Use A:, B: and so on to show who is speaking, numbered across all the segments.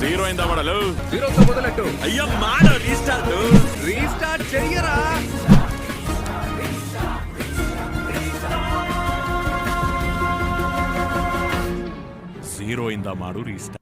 A: Zero అయిందా వాడలు
B: జీరోతో మొదలెట్టు.
A: అయ్యా మాడ restart
B: restart చెయ్యరా.
A: జీరో అయిందా మాడు రీస్టార్ట్.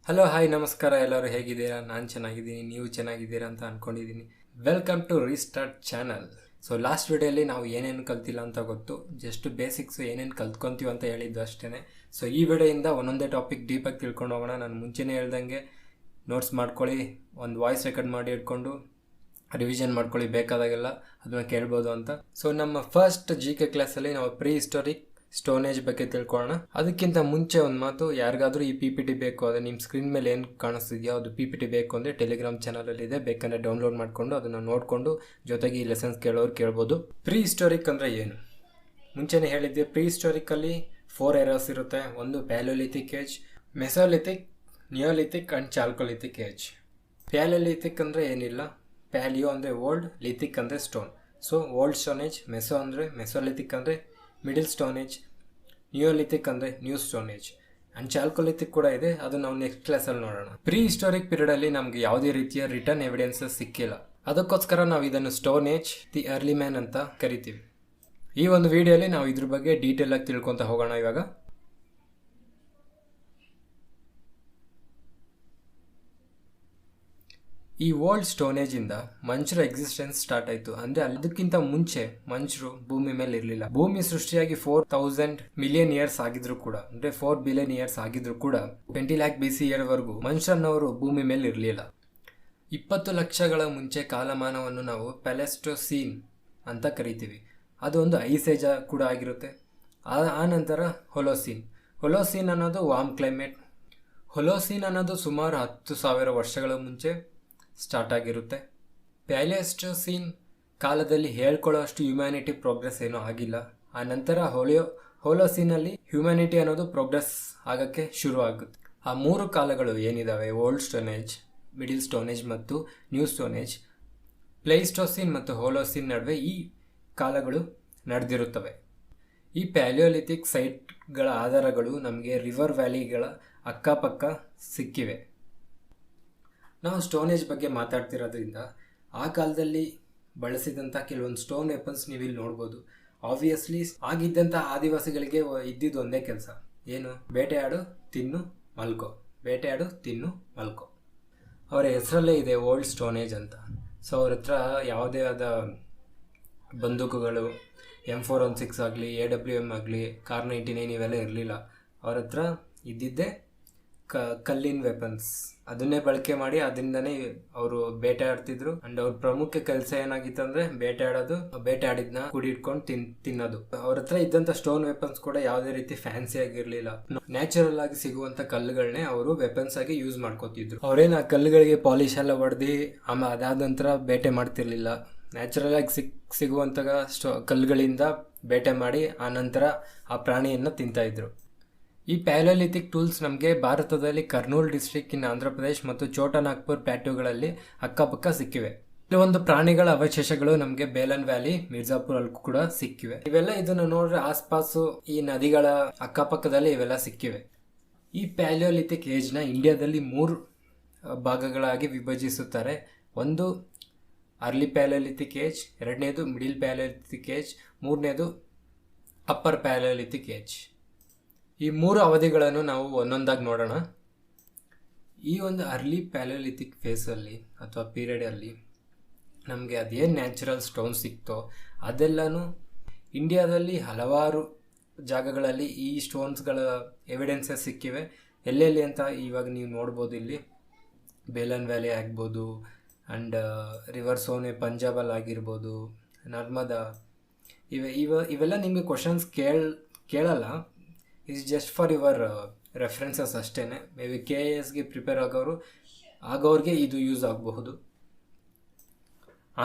C: ಹಲೋ ಹಾಯ್ ನಮಸ್ಕಾರ, ಎಲ್ಲರೂ ಹೇಗಿದ್ದೀರಾ? ನಾನು ಚೆನ್ನಾಗಿದ್ದೀನಿ, ನೀವು ಚೆನ್ನಾಗಿದ್ದೀರಾ ಅಂತ ಅಂದ್ಕೊಂಡಿದ್ದೀನಿ. Welcome to restart channel. So last ವಿಡಿಯೋಲಿ ನಾವು ಏನೇನು ಕಲ್ತಿಲ್ಲ ಅಂತ ಗೊತ್ತು, ಜಸ್ಟ್ ಬೇಸಿಕ್ಸು ಏನೇನು ಕಲ್ತ್ಕೊತೀವಿ ಅಂತ ಹೇಳಿದ್ದು ಅಷ್ಟೇ. ಸೊ ಈ ವಿಡಿಯೋಯಿಂದ ಒಂದೊಂದೇ ಟಾಪಿಕ್ ಡೀಪಾಗಿ ತಿಳ್ಕೊಂಡು ಹೋಗೋಣ. ನಾನು ಮುಂಚೆನೇ ಹೇಳ್ದಂಗೆ ನೋಟ್ಸ್ ಮಾಡ್ಕೊಳ್ಳಿ, ಒಂದು ವಾಯ್ಸ್ ರೆಕಾರ್ಡ್ ಮಾಡಿ ಇಟ್ಕೊಂಡು ರಿವಿಷನ್ ಮಾಡ್ಕೊಳ್ಳಿ, ಬೇಕಾದಾಗೆಲ್ಲ ಅದನ್ನು ಕೇಳ್ಬೋದು ಅಂತ. ಸೊ ನಮ್ಮ ಫಸ್ಟ್ GK ಕ್ಲಾಸಲ್ಲಿ ನಾವು ಪ್ರೀ ಹಿಸ್ಟೋರಿಕ್ ಸ್ಟೋನೇಜ್ ಬಗ್ಗೆ ತಿಳ್ಕೊಳ್ಳೋಣ. ಅದಕ್ಕಿಂತ ಮುಂಚೆ ಒಂದು ಮಾತು, ಯಾರಿಗಾದರೂ ಈ PPT ಬೇಕು, ಅದೇ ನಿಮ್ಮ ಸ್ಕ್ರೀನ್ ಮೇಲೆ ಏನು ಕಾಣಿಸ್ತಿದೆಯೋ ಅದು PPT ಬೇಕು ಅಂದರೆ ಟೆಲಿಗ್ರಾಮ್ ಚಾನಲಲ್ಲಿ ಇದೆ, ಬೇಕಂದರೆ ಡೌನ್ಲೋಡ್ ಮಾಡಿಕೊಂಡು ಅದನ್ನು ನೋಡಿಕೊಂಡು ಜೊತೆಗೆ ಈ ಲೆಸನ್ಸ್ ಕೇಳೋರು ಕೇಳ್ಬೋದು. ಪ್ರೀ ಹಿಸ್ಟೋರಿಕ್ ಅಂದರೆ ಏನು? ಮುಂಚೆನೇ ಹೇಳಿದ್ದೆ, ಪ್ರೀ ಹಿಸ್ಟೋರಿಕಲ್ಲಿ 4 ಎರಾಸ್ ಇರುತ್ತೆ. ಒಂದು palaeolithic age, mesolithic, neolithic and chalcolithic age. Palaeolithic ಅಂದರೆ ಏನಿಲ್ಲ, ಪ್ಯಾಲಿಯೋ ಅಂದರೆ ಓಲ್ಡ್, ಲಿಥಿಕ್ ಅಂದರೆ stone. So old stone age, meso ಅಂದರೆ ಮೆಸೋಲಿಥಿಕ್ ಅಂದರೆ ಮಿಡಿಲ್ ಸ್ಟೋನ್ ಏಜ್, ನಿಯೋಲಿಥಿಕ್ ಅಂದರೆ new stone age and chalcolithic ಕೂಡ ಇದೆ, ಅದು ನಾವು ನೆಕ್ಸ್ಟ್ ಕ್ಲಾಸಲ್ಲಿ ನೋಡೋಣ. ಪ್ರೀ ಹಿಸ್ಟೋರಿಕ್ ಪೀರಿಯಡಲ್ಲಿ ನಮಗೆ ಯಾವುದೇ ರೀತಿಯ ರಿಟರ್ನ್ ಎವಿಡೆನ್ಸಸ್ ಸಿಕ್ಕಿಲ್ಲ, ಅದಕ್ಕೋಸ್ಕರ ನಾವು ಇದನ್ನು stone age, the early man ಅಂತ ಕರಿತೀವಿ. ಈ ಒಂದು ವಿಡಿಯೋಲಿ ನಾವು ಇದ್ರ ಬಗ್ಗೆ ಡೀಟೇಲ್ ಆಗಿ ತಿಳ್ಕೊತ ಹೋಗೋಣ. ಇವಾಗ ಈ ಓಲ್ಡ್ ಸ್ಟೋನೇಜ್ ಇಂದ ಮನುಷ್ಯರ ಎಕ್ಸಿಸ್ಟೆನ್ಸ್ ಸ್ಟಾರ್ಟ್ ಆಯಿತು. ಅಂದರೆ ಅದಕ್ಕಿಂತ ಮುಂಚೆ ಮನುಷ್ಯರು ಭೂಮಿ ಮೇಲೆ ಇರಲಿಲ್ಲ. ಭೂಮಿ ಸೃಷ್ಟಿಯಾಗಿ 4000 ಮಿಲಿಯನ್ ಇಯರ್ಸ್ ಆಗಿದ್ರು ಕೂಡ, ಅಂದರೆ 4 ಬಿಲಿಯನ್ ಇಯರ್ಸ್ ಆಗಿದ್ರು ಕೂಡ 20 lakh BC ವರೆಗೂ ಮನುಷ್ಯನವರು ಭೂಮಿ ಮೇಲೆ ಇರಲಿಲ್ಲ. 20 ಲಕ್ಷಗಳ ಮುಂಚೆ ಕಾಲಮಾನವನ್ನು ನಾವು ಪ್ಯಾಲೆಸ್ಟೋಸೀನ್ ಅಂತ ಕರಿತೀವಿ. ಅದು ಒಂದು ಐಸ್ ಏಜ್ ಕೂಡ ಆಗಿರುತ್ತೆ. ಆ ನಂತರ ಹೊಲೋಸೀನ್ ಅನ್ನೋದು ವಾರ್ಮ್ ಕ್ಲೈಮೇಟ್. ಹೊಲೋಸೀನ್ ಅನ್ನೋದು ಸುಮಾರು 10,000 ವರ್ಷಗಳ ಮುಂಚೆ ಸ್ಟಾರ್ಟ್ ಆಗಿರುತ್ತೆ. ಪ್ಯಾಲೆಸ್ಟೋಸೀನ್ ಕಾಲದಲ್ಲಿ ಹೇಳ್ಕೊಳ್ಳೋ ಅಷ್ಟು ಹ್ಯುಮ್ಯಾನಿಟಿ ಪ್ರೋಗ್ರೆಸ್ ಏನೂ ಆಗಿಲ್ಲ. ಆ ನಂತರ ಹೊಲೋಸೀನಲ್ಲಿ ಹ್ಯುಮ್ಯಾನಿಟಿ ಅನ್ನೋದು ಪ್ರೋಗ್ರೆಸ್ ಆಗೋಕ್ಕೆ ಶುರು ಆಗುತ್ತೆ. ಆ 3 ಕಾಲಗಳು ಏನಿದ್ದಾವೆ, ಓಲ್ಡ್ ಸ್ಟೋನೇಜ್, ಮಿಡಿಲ್ ಸ್ಟೋನೇಜ್ ಮತ್ತು ನ್ಯೂ ಸ್ಟೋನೇಜ್, ಪ್ಲೈಸ್ಟೋಸೀನ್ ಮತ್ತು ಹೊಲೋಸೀನ್ ನಡುವೆ ಈ ಕಾಲಗಳು ನಡೆದಿರುತ್ತವೆ. ಈ ಪ್ಯಾಲಿಯೋಲಿಥಿಕ್ ಸೈಟ್ಗಳ ಆಧಾರಗಳು ನಮಗೆ ರಿವರ್ ವ್ಯಾಲಿಗಳ ಅಕ್ಕಪಕ್ಕ ಸಿಕ್ಕಿವೆ. ನಾವು ಸ್ಟೋನೇಜ್ ಬಗ್ಗೆ ಮಾತಾಡ್ತಿರೋದ್ರಿಂದ ಆ ಕಾಲದಲ್ಲಿ ಬಳಸಿದಂಥ ಕೆಲವೊಂದು ಸ್ಟೋನ್ ವೆಪನ್ಸ್ ನೀವು ಇಲ್ಲಿ ನೋಡ್ಬೋದು. ಆಬ್ವಿಯಸ್ಲಿ ಆಗಿದ್ದಂಥ ಆದಿವಾಸಿಗಳಿಗೆ ಇದ್ದಿದ್ದು ಒಂದೇ ಕೆಲಸ, ಏನು? ಬೇಟೆಯಾಡು, ತಿನ್ನು, ಮಲ್ಕೋ, ಬೇಟೆಯಾಡು, ತಿನ್ನು, ಮಲ್ಕೋ. ಅವರ ಹೆಸರಲ್ಲೇ ಇದೆ ಓಲ್ಡ್ ಸ್ಟೋನೇಜ್ ಅಂತ. ಸೊ ಅವ್ರ ಹತ್ರ ಯಾವುದೇ ಆದ ಬಂದೂಕುಗಳು, M416 ಆಗಲಿ, AWM ಆಗಲಿ, Kar-99 ಇವೆಲ್ಲ ಇರಲಿಲ್ಲ. ಅವ್ರ ಹತ್ರ ಇದ್ದಿದ್ದೇ ಕಲ್ಲಿನ ವೆಪನ್ಸ್, ಅದನ್ನೇ ಬಳಕೆ ಮಾಡಿ ಅದರಿಂದನೇ ಅವರು ಬೇಟೆ ಆಡ್ತಿದ್ರು. ಅಂಡ್ ಅವ್ರ ಪ್ರಮುಖ ಕೆಲಸ ಏನಾಗಿತ್ತು ಅಂದ್ರೆ ಬೇಟೆ ಆಡಿದ್ನ ಕೂಡಿಟ್ಕೊಂಡು ತಿನ್ನೋದು. ಅವ್ರ ಹತ್ರ ಇದ್ದಂತ ಸ್ಟೋನ್ ವೆಪನ್ಸ್ ಕೂಡ ಯಾವುದೇ ರೀತಿ ಫ್ಯಾನ್ಸಿ ಆಗಿರ್ಲಿಲ್ಲ. ನ್ಯಾಚುರಲ್ ಆಗಿ ಸಿಗುವಂತ ಕಲ್ಲುಗಳನ್ನೇ ಅವರು ವೆಪನ್ಸ್ ಆಗಿ ಯೂಸ್ ಮಾಡ್ಕೋತಿದ್ರು. ಅವ್ರೇನು ಆ ಕಲ್ಲುಗಳಿಗೆ ಪಾಲಿಶ್ ಎಲ್ಲ ಹೊಡೆದಿ ಆಮೇಲೆ ಅದಾದ ನಂತರ ಬೇಟೆ ಮಾಡ್ತಿರ್ಲಿಲ್ಲ. ನ್ಯಾಚುರಲ್ ಆಗಿ ಸಿಗುವಂತ ಕಲ್ಲುಗಳಿಂದ ಬೇಟೆ ಮಾಡಿ ಆ ನಂತರ ಆ ಪ್ರಾಣಿಯನ್ನ ತಿಂತಾ ಇದ್ರು. ಈ ಪ್ಯಾಲಿಯೋಲಿಥಿಕ್ ಟೂಲ್ಸ್ ನಮಗೆ ಭಾರತದಲ್ಲಿ ಕರ್ನೂಲ್ ಡಿಸ್ಟ್ರಿಕ್ಟ್ ಇನ್ ಆಂಧ್ರ ಪ್ರದೇಶ್ ಮತ್ತು ಛೋಟಾನಾಗ್ಪುರ್ ಪ್ಲಾಟ್ಯೂಗಳಲ್ಲಿ ಅಕ್ಕಪಕ್ಕ ಸಿಕ್ಕಿವೆ. ಕೆಲವೊಂದು ಪ್ರಾಣಿಗಳ ಅವಶೇಷಗಳು ನಮಗೆ ಬೇಲನ್ ವ್ಯಾಲಿ, ಮಿರ್ಜಾಪುರ್ ಅಲ್ಲಿ ಕೂಡ ಸಿಕ್ಕಿವೆ. ಇವೆಲ್ಲ ಇದನ್ನು ನೋಡ್ರೆ ಆಸ್ಪಾಸು ಈ ನದಿಗಳ ಅಕ್ಕಪಕ್ಕದಲ್ಲಿ ಇವೆಲ್ಲ ಸಿಕ್ಕಿವೆ. ಈ ಪ್ಯಾಲಿಯೋಲಿಥಿಕ್ ಏಜ್ನ ಇಂಡಿಯಾದಲ್ಲಿ 3 ಭಾಗಗಳಾಗಿ ವಿಭಜಿಸುತ್ತಾರೆ. ಒಂದು ಅರ್ಲಿ ಪ್ಯಾಲಿಯೋಲಿಥಿಕ್ ಏಜ್, 2ನೇದು ಮಿಡಿಲ್ ಪ್ಯಾಲಿಯೋಲಿಥಿಕ್ ಏಜ್, 3ನೇದು ಅಪ್ಪರ್ ಪ್ಯಾಲಿಯೋಲಿಥಿಕ್ ಏಜ್. ಈ 3 ಅವಧಿಗಳನ್ನು ನಾವು ಒಂದೊಂದಾಗಿ ನೋಡೋಣ. ಈ ಒಂದು ಅರ್ಲಿ ಪ್ಯಾಲಿಯೋಲಿಥಿಕ್ ಫೇಸಲ್ಲಿ ಅಥವಾ ಪೀರಿಯಡಲ್ಲಿ ನಮಗೆ ಅದೇನು ನ್ಯಾಚುರಲ್ ಸ್ಟೋನ್ ಸಿಕ್ತೋ ಅದೆಲ್ಲನೂ ಇಂಡಿಯಾದಲ್ಲಿ ಹಲವಾರು ಜಾಗಗಳಲ್ಲಿ ಈ ಸ್ಟೋನ್ಸ್ಗಳ ಎವಿಡೆನ್ಸಸ್ ಸಿಕ್ಕಿವೆ. ಎಲ್ಲೆಲ್ಲಿ ಅಂತ ಇವಾಗ ನೀವು ನೋಡ್ಬೋದು. ಇಲ್ಲಿ ಬೇಲನ್ ವ್ಯಾಲಿ ಆಗ್ಬೋದು, ಆ್ಯಂಡ್ ರಿವರ್ ಸೋನೆ ಪಂಜಾಬಲ್ಲಿ ಆಗಿರ್ಬೋದು, ನರ್ಮದಾ, ಇವೆಲ್ಲ ನಿಮಗೆ ಕ್ವಶನ್ಸ್ ಕೇಳಲ್ಲ. Is just for your references ಅಷ್ಟೇ. ಮೇ ಬಿ KISಗೆ ಪ್ರಿಪೇರ್ ಆಗೋರಿಗೆ ಇದು ಯೂಸ್ ಆಗಬಹುದು.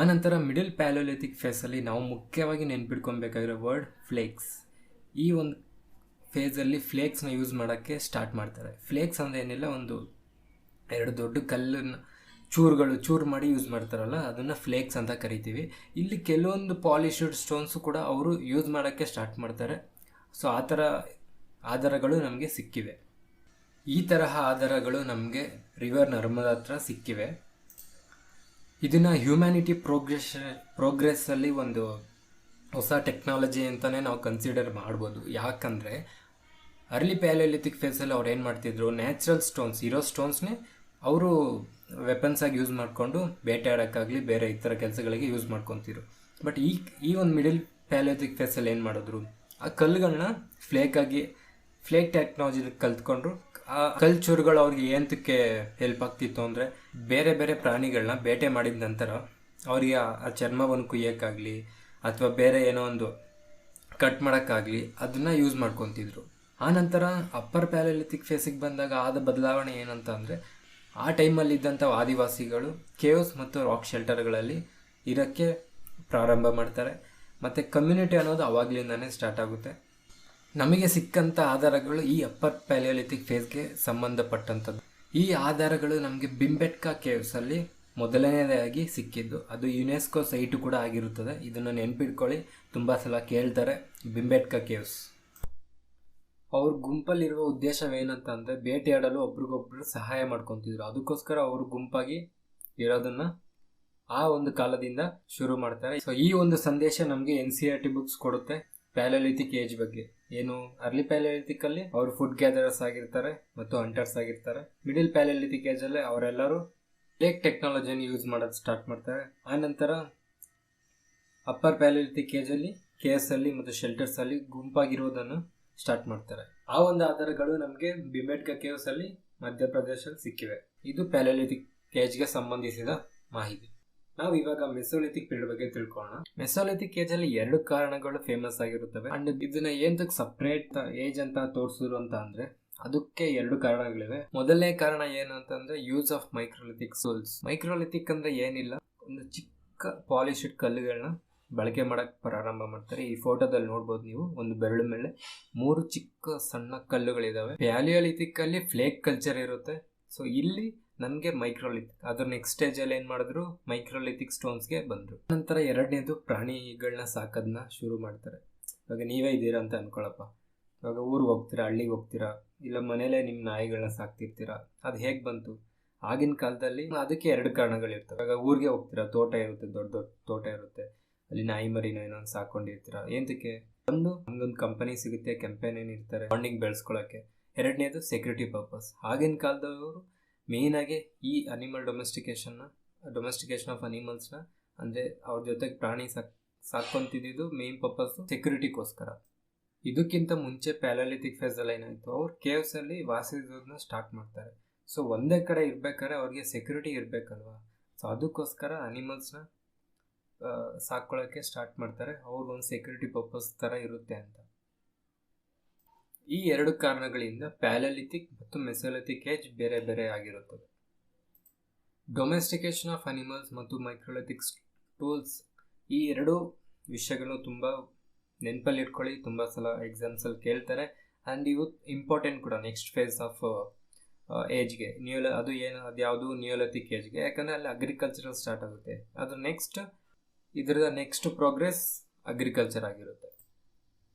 C: ಆನಂತರ ಮಿಡಿಲ್ ಪ್ಯಾಲಿಯೋಲಿಥಿಕ್ ಫೇಸಲ್ಲಿ ನಾವು ಮುಖ್ಯವಾಗಿ ನೆನ್ಪಿಟ್ಕೊಬೇಕಾಗಿರೋ ವರ್ಡ್ ಫ್ಲೇಕ್ಸ್. ಈ ಒಂದು ಫೇಸಲ್ಲಿ ಫ್ಲೇಕ್ಸ್ನ ಯೂಸ್ ಮಾಡೋಕ್ಕೆ ಸ್ಟಾರ್ಟ್ ಮಾಡ್ತಾರೆ. ಫ್ಲೇಕ್ಸ್ ಅಂದರೆ ಏನಿಲ್ಲ, ಒಂದು 2 ದೊಡ್ಡ ಕಲ್ಲನ್ನು ಚೂರು ಮಾಡಿ ಯೂಸ್ ಮಾಡ್ತಾರಲ್ಲ, ಅದನ್ನು ಫ್ಲೇಕ್ಸ್ ಅಂತ ಕರಿತೀವಿ. ಇಲ್ಲಿ ಕೆಲವೊಂದು ಪಾಲಿಶ್ಡ್ ಸ್ಟೋನ್ಸು ಕೂಡ ಅವರು ಯೂಸ್ ಮಾಡೋಕ್ಕೆ ಸ್ಟಾರ್ಟ್ ಮಾಡ್ತಾರೆ. ಸೊ ಆ ಥರ ಆಧಾರಗಳು ನಮಗೆ ಸಿಕ್ಕಿವೆ. ಈ ತರಹ ಆಧಾರಗಳು ನಮಗೆ ರಿವರ್ ನರ್ಮದಾ ಹತ್ರ ಸಿಕ್ಕಿವೆ. ಇದನ್ನು ಹ್ಯೂಮ್ಯಾನಿಟಿ ಪ್ರೋಗ್ರೆಸ್ಸಲ್ಲಿ ಒಂದು ಹೊಸ ಟೆಕ್ನಾಲಜಿ ಅಂತಲೇ ನಾವು ಕನ್ಸಿಡರ್ ಮಾಡ್ಬೋದು. ಯಾಕಂದರೆ ಅರ್ಲಿ ಪ್ಯಾಲಿಯೋಲಿಥಿಕ್ ಫೇಸಲ್ಲಿ ಅವ್ರು ಏನು ಮಾಡ್ತಿದ್ರು, ನ್ಯಾಚುರಲ್ ಸ್ಟೋನ್ಸ್ ಇರೋ ಸ್ಟೋನ್ಸ್ನೇ ಅವರು ವೆಪನ್ಸಾಗಿ ಯೂಸ್ ಮಾಡಿಕೊಂಡು ಬೇಟೆಯಾಡೋಕ್ಕಾಗಲಿ ಬೇರೆ ಇತರ ಕೆಲಸಗಳಿಗೆ ಯೂಸ್ ಮಾಡ್ಕೊತಿದ್ರು. ಬಟ್ ಈ ಒಂದು ಮಿಡಲ್ ಪ್ಯಾಲಿಯೋಲಿಥಿಕ್ ಫೇಸಲ್ಲಿ ಏನು ಮಾಡಿದ್ರು, ಆ ಕಲ್ಲುಗಳನ್ನ ಫ್ಲೇಕ್ ಟೆಕ್ನಾಲಜಿ ಕಲ್ತ್ಕೊಂಡ್ರು. ಆ ಕಲ್ಚೂರುಗಳು ಅವ್ರಿಗೆ ಏನಕ್ಕೆ ಹೆಲ್ಪ್ ಆಗ್ತಿತ್ತು ಅಂದರೆ, ಬೇರೆ ಬೇರೆ ಪ್ರಾಣಿಗಳನ್ನ ಬೇಟೆ ಮಾಡಿದ ನಂತರ ಅವರಿಗೆ ಆ ಚರ್ಮವನ್ನು ಕುಯ್ಯೋಕ್ಕಾಗಲಿ ಅಥವಾ ಬೇರೆ ಏನೋ ಒಂದು ಕಟ್ ಮಾಡೋಕ್ಕಾಗಲಿ ಅದನ್ನು ಯೂಸ್ ಮಾಡ್ಕೊತಿದ್ರು. ಆ ನಂತರ ಅಪ್ಪರ್ ಪ್ಯಾಲಿಯೋಲಿಥಿಕ್ ಫೇಸಿಗೆ ಬಂದಾಗ ಆದ ಬದಲಾವಣೆ ಏನಂತ ಅಂದರೆ, ಆ ಟೈಮಲ್ಲಿ ಇದ್ದಂಥ ಆದಿವಾಸಿಗಳು ಕೇವ್ಸ್ ಮತ್ತು ರಾಕ್ ಶೆಲ್ಟರ್ಗಳಲ್ಲಿ ಇರೋಕ್ಕೆ ಪ್ರಾರಂಭ ಮಾಡ್ತಾರೆ. ಮತ್ತು ಕಮ್ಯುನಿಟಿ ಅನ್ನೋದು ಆವಾಗಲಿಂದನೇ ಸ್ಟಾರ್ಟ್ ಆಗುತ್ತೆ. ನಮಗೆ ಸಿಕ್ಕಂಥ ಆಧಾರಗಳು ಈ ಅಪ್ಪರ್ ಪ್ಯಾಲಿಯೋಲಿಥಿಕ್ ಫೇಸ್ಗೆ ಸಂಬಂಧಪಟ್ಟಂಥದ್ದು. ಈ ಆಧಾರಗಳು ನಮಗೆ ಬಿಂಬೆಟ್ಕಾ ಕೇವ್ಸಲ್ಲಿ ಮೊದಲನೇದಾಗಿ ಸಿಕ್ಕಿದ್ದು. ಅದು ಯುನೆಸ್ಕೋ ಸೈಟು ಕೂಡ ಆಗಿರುತ್ತದೆ. ಇದನ್ನು ನೆನ್ಪಿಟ್ಕೊಳ್ಳಿ, ತುಂಬ ಸಲ ಕೇಳ್ತಾರೆ. ಬಿಂಬೆಟ್ಕಾ ಕೇವ್ಸ್ ಅವ್ರ ಗುಂಪಲ್ಲಿರುವ ಉದ್ದೇಶವೇನಂತ ಅಂದರೆ, ಬೇಟೆಯಾಡಲು ಒಬ್ರಿಗೊಬ್ರು ಸಹಾಯ ಮಾಡ್ಕೊತಿದ್ರು. ಅದಕ್ಕೋಸ್ಕರ ಅವರು ಗುಂಪಾಗಿ ಇರೋದನ್ನು ಆ ಒಂದು ಕಾಲದಿಂದ ಶುರು ಮಾಡ್ತಾರೆ. ಸೊ ಈ ಒಂದು ಸಂದೇಶ ನಮಗೆ NCERT ಬುಕ್ಸ್ ಕೊಡುತ್ತೆ ಪ್ಯಾಲಿಯೋಲಿಥಿಕ್ ಏಜ್ ಬಗ್ಗೆ. ಏನು ಅರ್ಲಿ ಪ್ಯಾಲಿಯೋಲಿಥಿಕ್ ಅಲ್ಲಿ ಅವರು ಫುಡ್ ಗ್ಯಾದರರ್ಸ್ ಆಗಿರ್ತಾರೆ ಮತ್ತು ಹಂಟರ್ಸ್ ಆಗಿರ್ತಾರೆ. ಮಿಡಿಲ್ ಪ್ಯಾಲಿಯೋಲಿಥಿಕ್ ಏಜ್ ಅಲ್ಲಿ ಅವರೆಲ್ಲರೂ ಫ್ಲೇಕ್ ಟೆಕ್ನಾಲಜಿಯನ್ನು ಯೂಸ್ ಮಾಡೋದು ಸ್ಟಾರ್ಟ್ ಮಾಡ್ತಾರೆ. ಆ ನಂತರ ಅಪ್ಪರ್ ಪ್ಯಾಲಿಯೋಲಿಥಿಕ್ ಏಜ್ ಅಲ್ಲಿ ಕೇವ್ಸ್ ಅಲ್ಲಿ ಮತ್ತು ಶೆಲ್ಟರ್ಸ್ ಅಲ್ಲಿ ಗುಂಪಾಗಿರೋದನ್ನು ಸ್ಟಾರ್ಟ್ ಮಾಡ್ತಾರೆ. ಆ ಒಂದು ಆಧಾರಗಳು ನಮಗೆ ಬಿಂಬೆಟ್ಕಾ ಕೇವ್ಸ್ ಅಲ್ಲಿ ಮಧ್ಯಪ್ರದೇಶದಲ್ಲಿ ಸಿಕ್ಕಿವೆ. ಇದು ಪ್ಯಾಲಿಯೋಲಿಥಿಕ್ ಏಜ್ಗೆ ಸಂಬಂಧಿಸಿದ ಮಾಹಿತಿ. ನಾವು ಇವಾಗ ಮೆಸೋಲಿಥಿಕ್ ಪೀರಿಯಡ್ ಬಗ್ಗೆ ತಿಳ್ಕೊಳ್ಳೋಣ. ಮೆಸೋಲಿಥಿಕ್ ಏಜ್ ಅಲ್ಲಿ 2 ಕಾರಣಗಳು ಫೇಮಸ್ ಆಗಿರುತ್ತವೆ. ಅಂಡ್ ಇದನ್ನ ಏನಕ್ಕೆ ಸಪ್ರೇಟ್ ಏಜ್ ಅಂತ ತೋರಿಸಿದ್ರು ಅಂತ ಅಂದ್ರೆ, ಅದಕ್ಕೆ 2 ಕಾರಣಗಳಿವೆ. ಮೊದಲನೇ ಕಾರಣ ಏನಂತಂದ್ರೆ, use of microlithic tools. Microlithic ಅಂದ್ರೆ ಏನಿಲ್ಲ, ಒಂದು ಚಿಕ್ಕ ಪಾಲಿಶ್ಡ್ ಕಲ್ಲುಗಳನ್ನ ಬಳಕೆ ಮಾಡಕ್ಕೆ ಪ್ರಾರಂಭ ಮಾಡ್ತಾರೆ. ಈ ಫೋಟೋದಲ್ಲಿ ನೋಡ್ಬೋದು ನೀವು, ಒಂದು ಬೆರಳು ಮೇಲೆ 3 ಚಿಕ್ಕ ಸಣ್ಣ ಕಲ್ಲುಗಳಿದಾವೆ. ಪ್ಯಾಲಿಯೋಲಿಥಿಕ್ ಅಲ್ಲಿ ಫ್ಲೇಕ್ ಕಲ್ಚರ್ ಇರುತ್ತೆ. ಸೊ ಇಲ್ಲಿ ನಮಗೆ ಮೈಕ್ರೋಲಿಥಿಕ್, ಅದ್ರ ನೆಕ್ಸ್ಟ್ ಸ್ಟೇಜ್ ಅಲ್ಲಿ ಏನ್ ಮಾಡಿದ್ರು, ಮೈಕ್ರೋಲಿಥಿಕ್ ಸ್ಟೋನ್ಸ್ಗೆ ಬಂದ್ರು. ನಂತರ ಎರಡನೇದು ಪ್ರಾಣಿಗಳನ್ನ ಸಾಕೋದನ್ನ ಶುರು ಮಾಡ್ತಾರೆ. ಇವಾಗ ನೀವೇ ಇದ್ದೀರಾ ಅಂತ ಅನ್ಕೊಳಪ್ಪ. ಇವಾಗ ಊರಿಗೆ ಹೋಗ್ತೀರಾ, ಹಳ್ಳಿಗೆ ಹೋಗ್ತೀರಾ, ಇಲ್ಲ ಮನೇಲೆ ನಿಮ್ಮ ನಾಯಿಗಳನ್ನ ಸಾಕ್ತಿರ್ತೀರಾ. ಅದು ಹೇಗೆ ಬಂತು? ಆಗಿನ ಕಾಲದಲ್ಲಿ ಅದಕ್ಕೆ 2 ಕಾರಣಗಳಿರ್ತವೆ. ಇವಾಗ ಊರಿಗೆ ಹೋಗ್ತೀರಾ, ತೋಟ ಇರುತ್ತೆ, ದೊಡ್ಡ ದೊಡ್ಡ ತೋಟ ಇರುತ್ತೆ, ಅಲ್ಲಿ ನಾಯಿ ಮರಿನ ಏನೋ ಸಾಕೊಂಡಿರ್ತೀರಾ. ಏನಕ್ಕೆ? ನಮ್ಗೊಂದು ಕಂಪನಿ ಸಿಗುತ್ತೆ, ಕಂಪನಿ ಇರ್ತಾರೆ ಬಾಂಡಿಂಗ್ ಬೆಳೆಸ್ಕೊಳ್ಳೋಕ್ಕೆ. ಎರಡನೇದು ಸೆಕ್ಯೂರಿಟಿ ಪರ್ಪಸ್. ಆಗಿನ ಕಾಲದವರು ಮೇಯ್ನ್ ಆಗಿ ಈ ಅನಿಮಲ್ ಡೊಮೆಸ್ಟಿಕೇಶನ್ ಆಫ್ ಅನಿಮಲ್ಸ್ನ ಅಂದರೆ ಅವ್ರ ಜೊತೆಗೆ ಪ್ರಾಣಿ ಸಾಕೊಂತಿದ್ದು ಮೇನ್ ಪರ್ಪಸ್ ಸೆಕ್ಯೂರಿಟಿಗೋಸ್ಕರ. ಇದಕ್ಕಿಂತ ಮುಂಚೆ ಪ್ಯಾಲಿಯೋಲಿಥಿಕ್ ಫೇಸಲ್ಲಿ ಏನಾಯಿತು, ಅವ್ರು ಕೇವ್ಸಲ್ಲಿ ವಾಸಿಸೋದನ್ನ ಸ್ಟಾರ್ಟ್ ಮಾಡ್ತಾರೆ. ಸೊ ಒಂದೇ ಕಡೆ ಇರ್ಬೇಕಾದ್ರೆ ಅವ್ರಿಗೆ ಸೆಕ್ಯೂರಿಟಿ ಇರಬೇಕಲ್ವಾ. ಸೊ ಅದಕ್ಕೋಸ್ಕರ ಅನಿಮಲ್ಸ್ನ ಸಾಕೊಳ್ಳೋಕ್ಕೆ ಸ್ಟಾರ್ಟ್ ಮಾಡ್ತಾರೆ. ಅವ್ರಿಗೊಂದು ಸೆಕ್ಯೂರಿಟಿ ಪರ್ಪಸ್ ಥರ ಇರುತ್ತೆ ಅಂತ. ಈ 2 ಕಾರಣಗಳಿಂದ ಪ್ಯಾಲಿಯೋಲಿಥಿಕ್ ಮತ್ತು ಮೆಸೋಲಿಥಿಕ್ ಏಜ್ ಬೇರೆ ಬೇರೆ ಆಗಿರುತ್ತದೆ. ಡೊಮೆಸ್ಟಿಕೇಶನ್ ಆಫ್ ಅನಿಮಲ್ಸ್ ಮತ್ತು ಮೈಕ್ರೋಲಿಥಿಕ್ ಟೂಲ್ಸ್, ಈ 2 ವಿಷಯಗಳು ತುಂಬ ನೆನಪಲ್ಲಿ ಇಟ್ಕೊಳ್ಳಿ. ತುಂಬ ಸಲ ಎಕ್ಸಾಮ್ಸಲ್ಲಿ ಕೇಳ್ತಾರೆ. ಆ್ಯಂಡ್ ಇವು ಇಂಪಾರ್ಟೆಂಟ್ ಕೂಡ ನೆಕ್ಸ್ಟ್ ಫೇಸ್ ಆಫ್ ಏಜ್ಗೆ. ಅದು ಯಾವುದು ನಿಯೋಲಿಥಿಕ್ ಏಜ್ಗೆ. ಯಾಕಂದರೆ ಅಲ್ಲಿ ಅಗ್ರಿಕಲ್ಚರಲ್ ಸ್ಟಾರ್ಟ್ ಆಗುತ್ತೆ. ಅದು ಇದರ ನೆಕ್ಸ್ಟ್ ಪ್ರೋಗ್ರೆಸ್ ಅಗ್ರಿಕಲ್ಚರ್ ಆಗಿರುತ್ತೆ.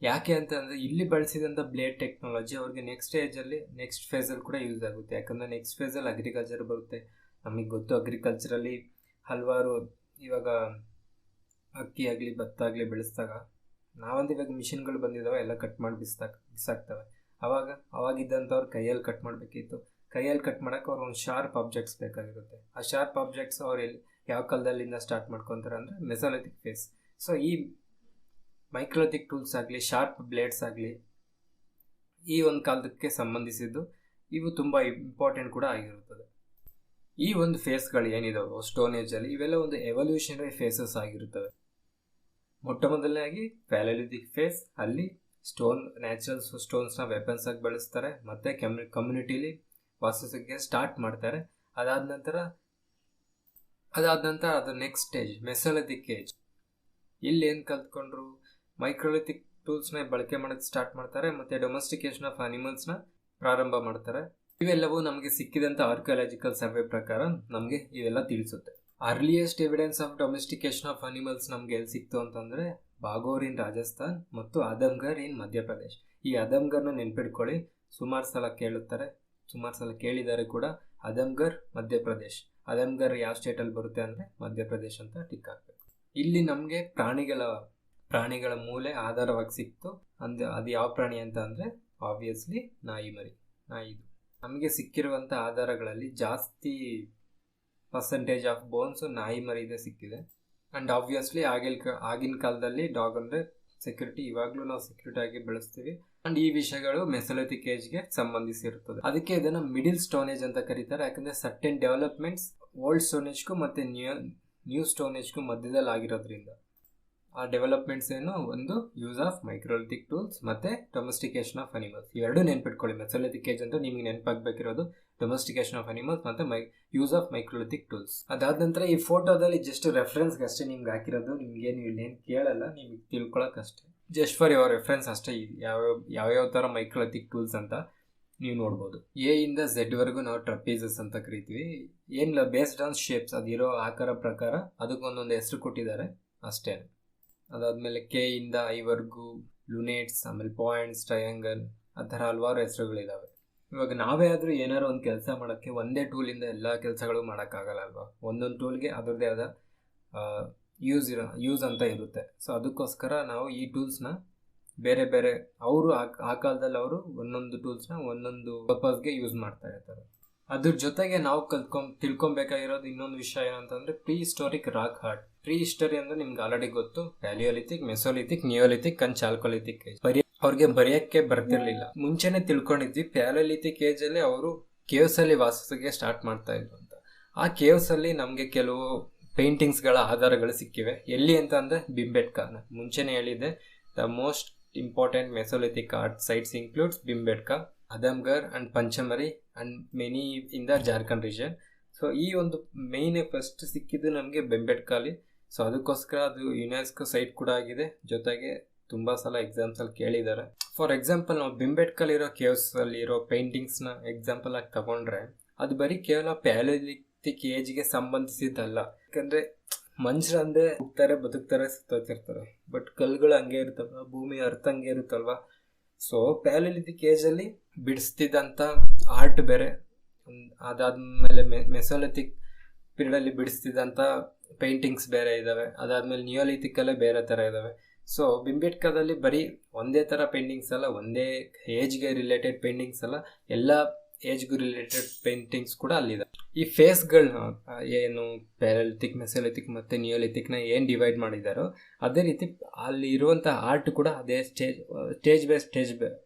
C: ಯಾಕೆ ಅಂತಂದರೆ, ಇಲ್ಲಿ ಬಳಸಿದಂಥ ಬ್ಲೇಡ್ ಟೆಕ್ನಾಲಜಿ ಅವ್ರಿಗೆ ನೆಕ್ಸ್ಟ್ ಫೇಸಲ್ಲಿ ಕೂಡ ಯೂಸ್ ಆಗುತ್ತೆ. ಯಾಕಂದರೆ ನೆಕ್ಸ್ಟ್ ಫೇಸಲ್ಲಿ ಅಗ್ರಿಕಲ್ಚರ್ ಬರುತ್ತೆ. ನಮಗೆ ಗೊತ್ತು, ಅಗ್ರಿಕಲ್ಚರಲ್ಲಿ ಹಲವಾರು ಇವಾಗ ಅಕ್ಕಿ ಆಗಲಿ ಭತ್ತ ಆಗಲಿ ಬೆಳೆಸಿದಾಗ ನಾವಂದು ಇವಾಗ ಮಿಷಿನ್ಗಳು ಬಂದಿದ್ದಾವೆ, ಎಲ್ಲ ಕಟ್ ಮಾಡಿ ಬಿಸಾಕ್ತವೆ. ಅವಾಗಿದ್ದಂಥವ್ರು ಕೈಯಲ್ಲಿ ಕಟ್ ಮಾಡಬೇಕಿತ್ತು. ಕೈಯಲ್ಲಿ ಕಟ್ ಮಾಡೋಕ್ಕೆ ಅವ್ರು ಒಂದು ಶಾರ್ಪ್ ಆಬ್ಜೆಕ್ಟ್ಸ್ ಬೇಕಾಗಿರುತ್ತೆ. ಆ ಶಾರ್ಪ್ ಆಬ್ಜೆಕ್ಟ್ಸ್ ಅವ್ರು ಯಾವ ಕಾಲದಲ್ಲಿಂದ ಸ್ಟಾರ್ಟ್ ಮಾಡ್ಕೊತಾರೆ ಅಂದರೆ ಮೆಸೋಲಿಥಿಕ್ ಫೇಸ್. ಸೊ ಈ ಮೈಕ್ರೋಲಿಥಿಕ್ ಟೂಲ್ಸ್ ಆಗಲಿ, ಶಾರ್ಪ್ ಬ್ಲೇಡ್ಸ್ ಆಗಲಿ, ಈ ಒಂದು ಕಾಲದಕ್ಕೆ ಸಂಬಂಧಿಸಿದ್ದು. ಇವು ತುಂಬ ಇಂಪಾರ್ಟೆಂಟ್ ಕೂಡ ಆಗಿರುತ್ತದೆ. ಈ ಒಂದು ಫೇಸ್ಗಳು ಏನಿದಾವೆ ಸ್ಟೋನ್ ಏಜಲ್ಲಿ, ಇವೆಲ್ಲ ಒಂದು ಎವಲ್ಯೂಷನರಿ ಫೇಸಸ್ ಆಗಿರುತ್ತವೆ. ಮೊಟ್ಟ ಮೊದಲನೇದಾಗಿ ಪ್ಯಾಲಿಯೋಲಿಥಿಕ್ ಫೇಸ್, ಅಲ್ಲಿ ನ್ಯಾಚುರಲ್ ಸ್ಟೋನ್ಸ್ನ ವೆಪನ್ಸ್ ಆಗಿ ಬಳಸ್ತಾರೆ. ಮತ್ತು ಕಮ್ಯುನಿಟಿಲಿ ವಾಸಿಸೋಕ್ಕೆ ಸ್ಟಾರ್ಟ್ ಮಾಡ್ತಾರೆ. ಅದಾದ ನಂತರ ಅದು ನೆಕ್ಸ್ಟ್ ಸ್ಟೇಜ್ ಮೆಸೋಲಿಥಿಕ್ ಏಜ್. ಇಲ್ಲಿ ಏನು ಕಲ್ತ್ಕೊಂಡ್ರು, ಮೈಕ್ರೋಲಿಥಿಕ್ ಟೂಲ್ಸ್ನ ಬಳಕೆ ಮಾಡೋಕ್ಕೆ ಸ್ಟಾರ್ಟ್ ಮಾಡ್ತಾರೆ. ಮತ್ತು ಡೊಮೆಸ್ಟಿಕೇಶನ್ ಆಫ್ ಅನಿಮಲ್ಸ್ನ ಪ್ರಾರಂಭ ಮಾಡ್ತಾರೆ. ಇವೆಲ್ಲವೂ ನಮಗೆ ಸಿಕ್ಕಿದಂಥ ಆರ್ಕಿಯಾಲಜಿಕಲ್ ಸರ್ವೆ ಪ್ರಕಾರ ನಮಗೆ ಇವೆಲ್ಲ ತಿಳಿಸುತ್ತೆ. Earliest evidence of domestication of animals ನಮ್ಗೆ ಎಲ್ಲಿ ಸಿಕ್ತು ಅಂತಂದರೆ, ಬಾಗೋರ್ ಇನ್ ರಾಜಸ್ಥಾನ್ ಮತ್ತು ಆದಮ್ಗರ್ ಇನ್ ಮಧ್ಯಪ್ರದೇಶ್. ಈ ಅದಂಗರ್ನ ನೆನ್ಪಿಟ್ಕೊಳ್ಳಿ, ಸುಮಾರು ಸಲ ಕೇಳುತ್ತಾರೆ, ಸುಮಾರು ಸಲ ಕೇಳಿದ್ದಾರೆ ಕೂಡ. ಅದಂಗರ್ ಮಧ್ಯಪ್ರದೇಶ್. ಅದಂಗರ್ ಯಾವ ಸ್ಟೇಟಲ್ಲಿ ಬರುತ್ತೆ ಅಂದರೆ ಮಧ್ಯಪ್ರದೇಶ್ ಅಂತ ಟಿಕ್ ಹಾಕಬೇಕು. ಇಲ್ಲಿ ನಮಗೆ ಪ್ರಾಣಿಗಳ ಮೂಲೆ ಆಧಾರವಾಗಿ ಸಿಕ್ತು. ಅದು ಯಾವ ಪ್ರಾಣಿ ಅಂತ ಅಂದರೆ ಆಬ್ವಿಯಸ್ಲಿ ನಾಯಿ ಮರಿ. ನಾಯಿದು ನಮಗೆ ಸಿಕ್ಕಿರುವಂಥ ಆಧಾರಗಳಲ್ಲಿ ಜಾಸ್ತಿ ಪರ್ಸೆಂಟೇಜ್ ಆಫ್ ಬೋನ್ಸು ನಾಯಿ ಮರಿದೆ ಸಿಕ್ಕಿದೆ. ಆ್ಯಂಡ್ ಆಬ್ವಿಯಸ್ಲಿ ಆಗಿನ ಕಾಲದಲ್ಲಿ ಡಾಗ್ ಅಂದರೆ ಸೆಕ್ಯೂರಿಟಿ, ಇವಾಗಲೂ ನಾವು ಸೆಕ್ಯೂರಿಟಿ ಆಗಿ ಬೆಳೆಸ್ತೀವಿ. ಆ್ಯಂಡ್ ಈ ವಿಷಯಗಳು ಮೆಸೊಲಿಥಿಕ್ ಏಜ್ಗೆ ಸಂಬಂಧಿಸಿರುತ್ತದೆ. ಅದಕ್ಕೆ ಇದನ್ನು ಮಿಡಿಲ್ ಸ್ಟೋನ್ ಏಜ್ ಅಂತ ಕರೀತಾರೆ. ಯಾಕಂದರೆ ಸರ್ಟೆನ್ ಡೆವಲಪ್ಮೆಂಟ್ಸ್ ಓಲ್ಡ್ ಸ್ಟೋನ್ ಏಜ್ಗೂ ಮತ್ತು ನ್ಯೂ ಸ್ಟೋನ್ ಏಜ್ಗೂ ಮಧ್ಯದಲ್ಲಿ ಆಗಿರೋದ್ರಿಂದ. ಆ ಡೆವಲಪ್ಮೆಂಟ್ಸ್ ಏನು, ಒಂದು ಯೂಸ್ ಆಫ್ ಮೈಕ್ರೋಲಿಥಿಕ್ ಟೂಲ್ಸ್ ಮತ್ತು ಡೊಮೆಸ್ಟಿಕೇಶನ್ ಆಫ್ ಅನಿಮಲ್ಸ್. ಇವೆರಡೂ ನೆನ್ಪಿಟ್ಕೊಳ್ಳಿ. ಮೆಸೊಲಿಥಿಕ್ ಏಜ್ ಅಂತ ನಿಮಗೆ ನೆನಪಾಗಬೇಕಿರೋದು ಡೊಮೆಸ್ಟಿಕೇಶನ್ ಆಫ್ ಅನಿಮಲ್ಸ್ ಮತ್ತು ಯೂಸ್ ಆಫ್ ಮೈಕ್ರೋಲಿಥಿಕ್ ಟೂಲ್ಸ್. ಅದಾದ ನಂತರ ಈ ಫೋಟೋದಲ್ಲಿ ಜಸ್ಟ್ ರೆಫರೆನ್ಸ್ಗೆ ಅಷ್ಟೇ ನಿಮ್ಗೆ ಹಾಕಿರೋದು. ನಿಮ್ಗೇನು ಇಲ್ಲೇನು ಕೇಳಲ್ಲ, ನಿಮಗೆ ತಿಳ್ಕೊಳಕ್ಕಷ್ಟೇ, ಜಸ್ಟ್ ಫಾರ್ ಯುವರ್ ರೆಫರೆನ್ಸ್ ಅಷ್ಟೇ. ಯಾವ್ಯಾವ ಥರ ಮೈಕ್ರೋಲಿಥಿಕ್ ಟೂಲ್ಸ್ ಅಂತ ನೀವು ನೋಡ್ಬೋದು. ಎ ಇಂದ ಝೆಡ್ವರೆಗೂ ನಾವು ಟ್ರಪೀಸಸ್ ಅಂತ ಕರಿತೀವಿ. ಏನಿಲ್ಲ, ಬೇಸ್ಡ್ ಆನ್ ಶೇಪ್ಸ್, ಅದಿರೋ ಆಕಾರ ಪ್ರಕಾರ ಅದಕ್ಕೊಂದೊಂದು ಹೆಸರು ಕೊಟ್ಟಿದ್ದಾರೆ ಅಷ್ಟೇ. ಅದಾದಮೇಲೆ ಕೆ ಇಂದ ಐವರೆಗೂ ಲುನೇಟ್ಸ್, ಆಮೇಲೆ ಪಾಯಿಂಟ್ಸ್, ಟ್ರಯಾಂಗಲ್, ಆ ಥರ ಹಲವಾರು ಹೆಸರುಗಳಿದ್ದಾವೆ. ಇವಾಗ ನಾವೇ ಆದರೂ ಏನಾರು ಒಂದು ಕೆಲಸ ಮಾಡೋಕ್ಕೆ ಒಂದೇ ಟೂಲಿಂದ ಎಲ್ಲ ಕೆಲಸಗಳು ಮಾಡೋಕ್ಕಾಗಲ್ಲ ಅಲ್ವಾ. ಒಂದೊಂದು ಟೂಲ್ಗೆ ಅದರದ್ದೇ ಆದ ಯೂಸ್ ಅಂತ ಇರುತ್ತೆ. ಸೊ ಅದಕ್ಕೋಸ್ಕರ ನಾವು ಈ ಟೂಲ್ಸ್ನ ಬೇರೆ ಬೇರೆ ಆ ಕಾಲದಲ್ಲಿ ಅವರು ಒಂದೊಂದು ಟೂಲ್ಸ್ನ ಒಂದೊಂದು ಪರ್ಪಸ್ಗೆ ಯೂಸ್ ಮಾಡ್ತಾ ಇರ್ತಾರೆ. ಅದ್ರ ಜೊತೆಗೆ ನಾವು ತಿಳ್ಕೊಬೇಕಾಗಿರೋದು ಇನ್ನೊಂದು ವಿಷಯ ಏನಂತಂದರೆ prehistoric rock art. Prehistory ಅಂದರೆ ನಿಮ್ಗೆ ಆಲ್ರೆಡಿ ಗೊತ್ತು. Palaeolithic, mesolithic, neolithic and chalcolithic age. ಅವ್ರಿಗೆ ಬರೆಯೋಕ್ಕೆ ಬರ್ತಿರ್ಲಿಲ್ಲ. ಮುಂಚೆನೆ ತಿಳ್ಕೊಂಡಿದ್ವಿ ಪ್ಯಾಲಿಯೋಲಿಥಿಕ್ ಏಜಲ್ಲಿ ಅವರು ಕೇವ್ಸಲ್ಲಿ ವಾಸಿಸೋಕ್ಕೆ ಸ್ಟಾರ್ಟ್ ಮಾಡ್ತಾ ಇದ್ರು ಅಂತ. ಆ ಕೇವ್ಸಲ್ಲಿ ನಮಗೆ ಕೆಲವು ಪೇಂಟಿಂಗ್ಸ್ಗಳ ಆಧಾರಗಳು ಸಿಕ್ಕಿವೆ. ಎಲ್ಲಿ ಅಂತ ಅಂದರೆ ಭೀಂಬೆಟ್ಕಾ. ಮುಂಚೆನೇ ಹೇಳಿದ್ದೆ, the most important mesolithic art sites includes Bhimbetka, Adamgarh and Pachmarhi and many in the Jharkhand region. So ಈ ಒಂದು ಮೇನ್ ಫಸ್ಟ್ ಸಿಕ್ಕಿದ್ದು ನಮಗೆ ಭೀಂಬೆಟ್ಕಾಲಿ. ಸೊ ಅದಕ್ಕೋಸ್ಕರ ಅದು ಯುನೆಸ್ಕೋ ಸೈಟ್ ಕೂಡ ಆಗಿದೆ. ಜೊತೆಗೆ ತುಂಬ ಸಲ ಎಕ್ಸಾಮ್ಸಲ್ಲಿ ಕೇಳಿದ್ದಾರೆ. ಫಾರ್ ಎಕ್ಸಾಂಪಲ್ ನಾವು ಭೀಂಬೆಟ್ಕಲ್ಲಿರೋ ಕೇವ್ಸಲ್ಲಿರೋ ಪೇಂಟಿಂಗ್ಸ್ನ ಎಕ್ಸಾಂಪಲ್ ಆಗಿ ತಗೊಂಡ್ರೆ ಅದು ಬರೀ ಕೇವಲ ಪ್ಯಾಲಿಯೋಲಿಥಿಕ್ ಏಜ್ಗೆ ಸಂಬಂಧಿಸಿದ್ದಲ್ಲ. ಯಾಕಂದರೆ ಮನುಷ್ಯರು ಅಂದರೆ ಹೋಗ್ತಾರೆ, ಬದುಕ್ತಾರೆ, ಸುತ್ತಿರ್ತಾರೆ. ಬಟ್ ಕಲ್ಲುಗಳು ಹಂಗೆ ಇರ್ತಲ್ವ, ಭೂಮಿ ಅರ್ಥ ಹಂಗೆ ಇರುತ್ತಲ್ವ. ಸೊ ಪ್ಯಾಲಿಯೋಲಿಥಿಕ್ ಏಜಲ್ಲಿ ಬಿಡಿಸ್ತಿದ್ದಂಥ ಆರ್ಟ್ ಬೇರೆ, ಅದಾದಮೇಲೆ ಮೆಸೋಲಿಥಿಕ್ ಪೀರಿಯಡಲ್ಲಿ ಬಿಡಿಸ್ತಿದ್ದಂಥ ಪೇಂಟಿಂಗ್ಸ್ ಬೇರೆ ಇದ್ದಾವೆ. ಅದಾದಮೇಲೆ ನಿಯೋಲಿಥಿಕಲ್ಲೇ ಬೇರೆ ಥರ ಇದ್ದಾವೆ. ಸೊ ಭೀಂಬೆಟ್ಕಾದಲ್ಲಿ ಬರೀ ಒಂದೇ ಥರ ಪೇಂಟಿಂಗ್ಸ್ ಅಲ್ಲ, ಒಂದೇ ಏಜ್ಗೆ ರಿಲೇಟೆಡ್ ಪೇಂಟಿಂಗ್ಸ್ ಅಲ್ಲ, ಎಲ್ಲ ಏಜ್ಗೂ ರಿಲೇಟೆಡ್ ಪೇಂಟಿಂಗ್ಸ್ ಕೂಡ ಅಲ್ಲಿದೆ. ಈ ಫೇಸ್ಗಳನ್ನ ಏನು ಪ್ಯಾಲಿಯೋಲಿಥಿಕ್, ಮೆಸೋಲಿಥಿಕ್ ಮತ್ತು ನಿಯೋಲಿಥಿಕ್ನ ಏನು ಡಿವೈಡ್ ಮಾಡಿದ್ದಾರೋ ಅದೇ ರೀತಿ ಅಲ್ಲಿ ಇರುವಂಥ ಆರ್ಟ್ ಕೂಡ ಅದೇ ಸ್ಟೇಜ್ ಬೈ ಸ್ಟೇಜ್